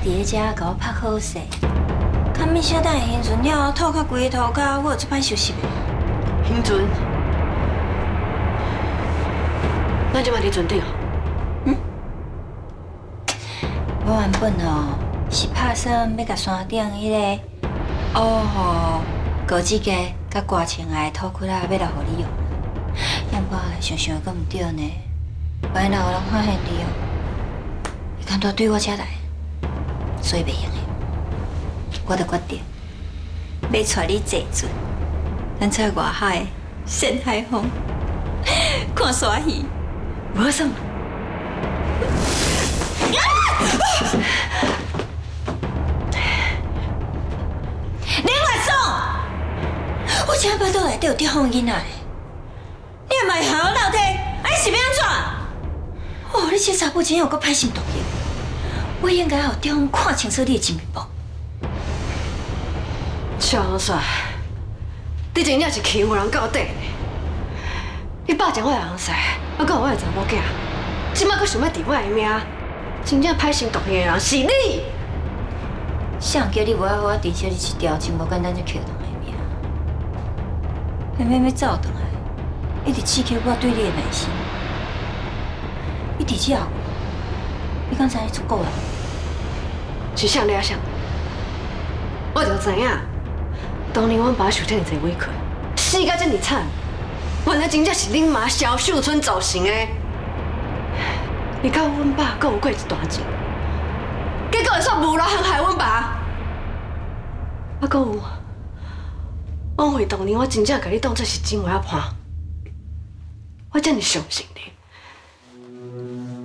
伫咧遮甲我拍好势，较免小等下现阵了，吐到规个涂骹，我有做歹休息的。现阵，咱即摆伫船顶。我原本哦是打算要甲山顶迄个乌虎、高子家甲挂青崖土窟仔要来互你用，要不过想想阁毋对呢。万一若有人发现你哦，会感觉对我遮来，所以袂用的。我就决定要带你坐船，咱出外海晒海风，看沙鱼，无什么。林月爽，我今巴肚内底有伫放囡仔嘞，你也卖好老体，啊你是要安怎？哦，你这查甫真有够歹心毒的，我应该互中央看清楚你的真面目。小帅，你真正是欺负人到底呢！你霸占我的红婿，还有我的查某囝，即摆阁想要治我的命，真正歹心毒的人是你！谁叫你无爱我珍惜你一条真无简单就捡回来的命？偏偏要走回来，一直刺激我对你的耐心。你伫这后，你敢知你足够了？是谁掠谁？我就知影，当年阮爸受这么多委屈，死甲这么惨，原来真正是恁妈萧秀春造成的。你甲阮爸阁有过一段情，结果会煞无落陷害阮爸。啊，阁有枉费当年我真正甲你当作是姊妹仔伴，我遮尔相信你，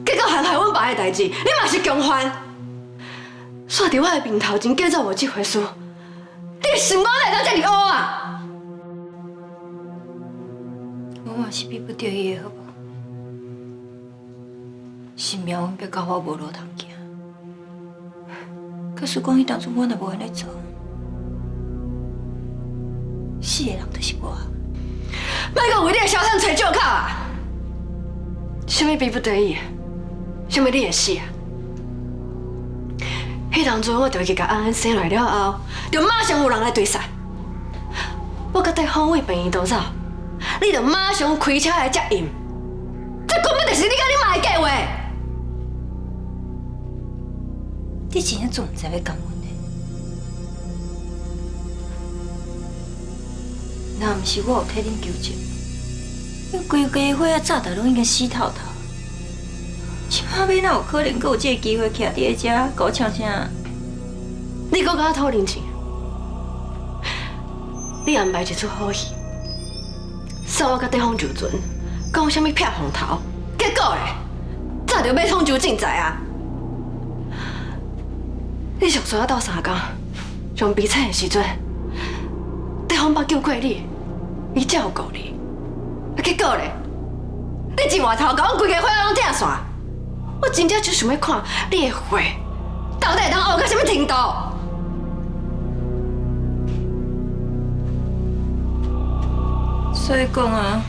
结果陷害阮爸的代志，你嘛是共犯。煞伫我的面头前假造无这回事，你想我来当遮尔乌啊？我嘛是逼不得已的，好无？是命运逼到我无路通行。可是讲迄当初我若无安尼做，死的人就是我。莫阁为你的小三找借口啊！什么逼不得已？什么你会死啊？迄当初我就去甲安安生来了后，就马上有人来追杀。我甲带方伟病院逃走，你就马上开车来接因。这根本就是你甲你妈的计划。你真正做毋知要感恩的。若毋是我有替恁纠正，恁规家伙仔早就拢已经死透透。即摆要哪有可能阁有这个机会徛伫咧遮，甲我呛声？你阁甲我讨人情？你安排一出好戏，送我甲对方入船，讲啥物撇风头，结果咧，早就要通州正在啊！你上山斗3工，上比赛的时阵，对方捌救过你，伊照顾你，啊结果咧，你一回头甲阮规家伙仔拢拆散，我真正就想要看你的血到底会当黑到什么程度？所以讲啊，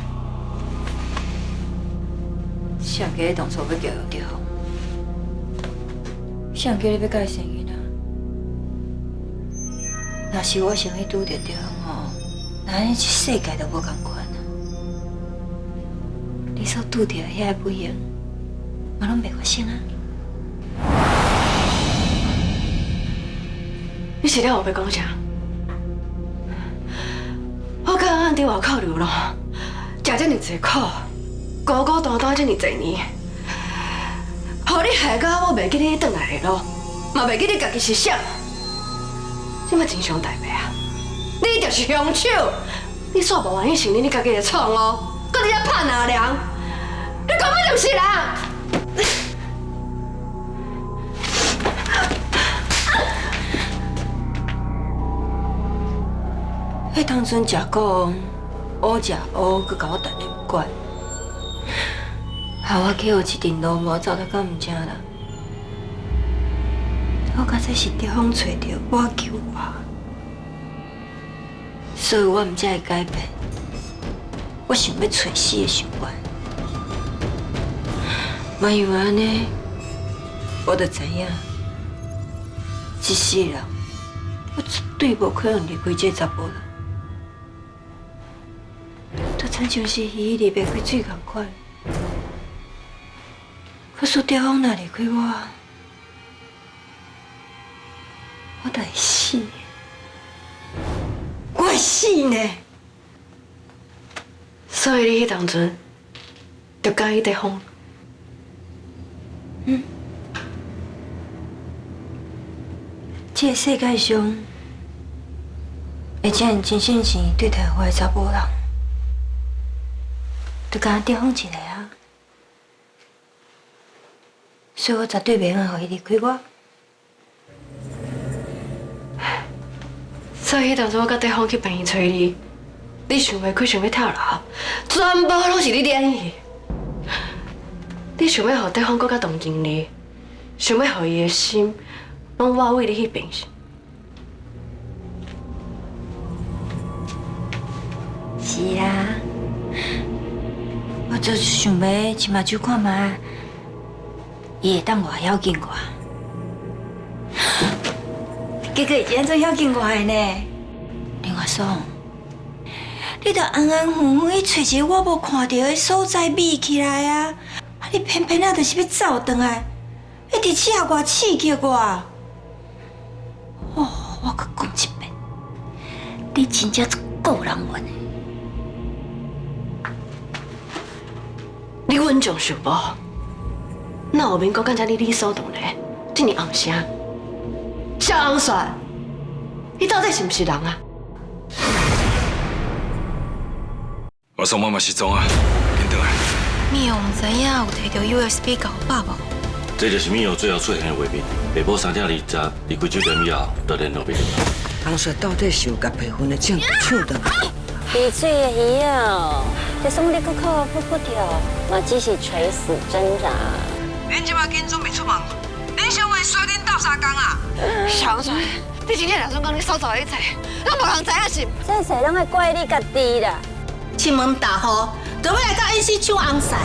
谁叫你当初要叫我对方？谁叫你要甲伊生囡仔？若是我想去拄着对方吼，那安尼这世界都无共款啊！你所拄着遐个不幸，嘛拢袂发生啊！你是了后要讲啥？我甲安伫外口流浪，食这么济苦，孤孤单单这么济年，互你害到我袂记你转来的路，嘛袂记你家己是啥。这么真相大白啊！你就是凶手，你煞无愿意承认你家己的错误，搁伫遐拍哪凉？你根本就是人！迄当阵食讲乌食乌，佮甲我等咧管，害我去有一阵路无走得敢毋正人。我刚才是对方找着我救我，所以我毋才会改变。我想要找死的想法，万一安尼，我就知影一世人，我绝对无可能离开这查甫人。就亲像是鱼离袂开水共款。可是对方若离开我，我就会死。我会死呢。所以你迄当阵就甲伊地方。这个世界上，会这样真性情对待我的查某人，就敢对方一个啊。所以我绝对袂用让伊离开我。所以迄当阵我甲对方去病院找你，你想袂开，想要跳楼，全部拢是你演戏。你想要互对方更加同情你，想要互伊的心拢我为你去平息。是啊，我就是想要亲目睭看卖，伊会当偌要紧我。结果伊安怎要紧我的呢？林华爽，你着安安分分去找一个我无看到的所在秘起来啊！你偏偏啊，就是要走转来，一直刺我、刺激我。哦，我搁讲一遍，你真正足够人怨的。你稳重想无？哪有免讲敢遮你理所当然，这么红声？萧红雪，你到底是不是人啊？我送妈妈失踪啊，紧转来。密友唔知影有摕到 USB 交爸无？这就是密友最后出现的画面。下晡3点20离开酒店以后，就联络不到。红雪到底是有甲培训的证抢倒来？鱼水的鱼哦，就算你搁靠扑扑跳，嘛只是垂死挣扎。恁即马紧准备出门，恁想为锁恁斗3工啊？小水，你真正打算讲你所做的一切，咱无人知影是？这些拢会怪你家己啦。亲门大户，就要来到 NC 抢红赛，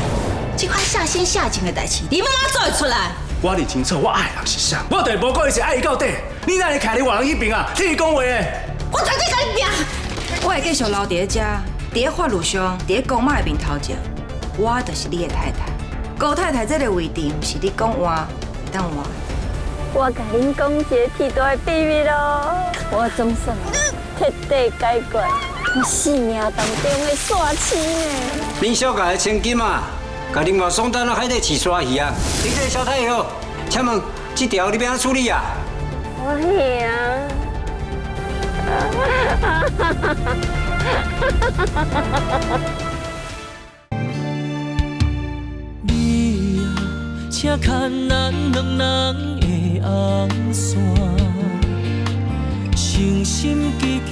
这款下先下情的代志，你要哪做会出来？我理清楚，我爱的人是啥，我对无过一直爱伊到底。你哪会徛伫外人迄边啊？替伊讲话的。我绝对跟你拼！我会继续留伫咧遮，伫咧法律上，伫咧公妈的面头前，我就是你的太太。高太太这个位置，不是你讲换，会当换。我甲恁讲一个铁大的秘密咯，我总算彻底解决我生命当中的煞气呢。恁小家的千金啊，甲林茂送到了海底饲鲨鱼啊！你这个小太后，请问这条你要安处理啊？我兄。你啊，请牵咱两人的红线，诚心祈求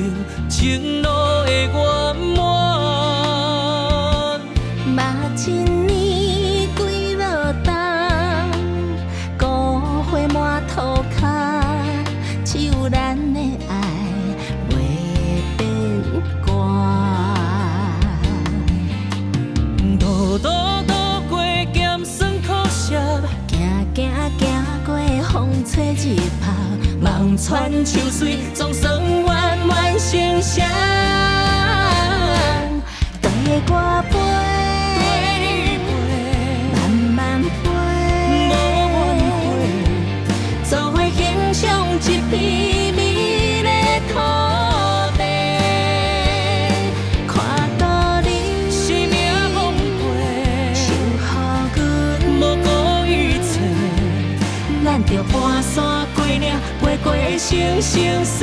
情路的圆满。目一年几无冬，孤花满土骹，只有咱的爱。路路过咸酸苦涩，行过风吹日晒，望穿秋水，总算圆圆成双。对我飞，慢慢飞，无怨悔，做伙欣赏一片美丽土地。看到你生命丰沛，守护阮，无顾一切。咱着搬山过岭，飞过生生世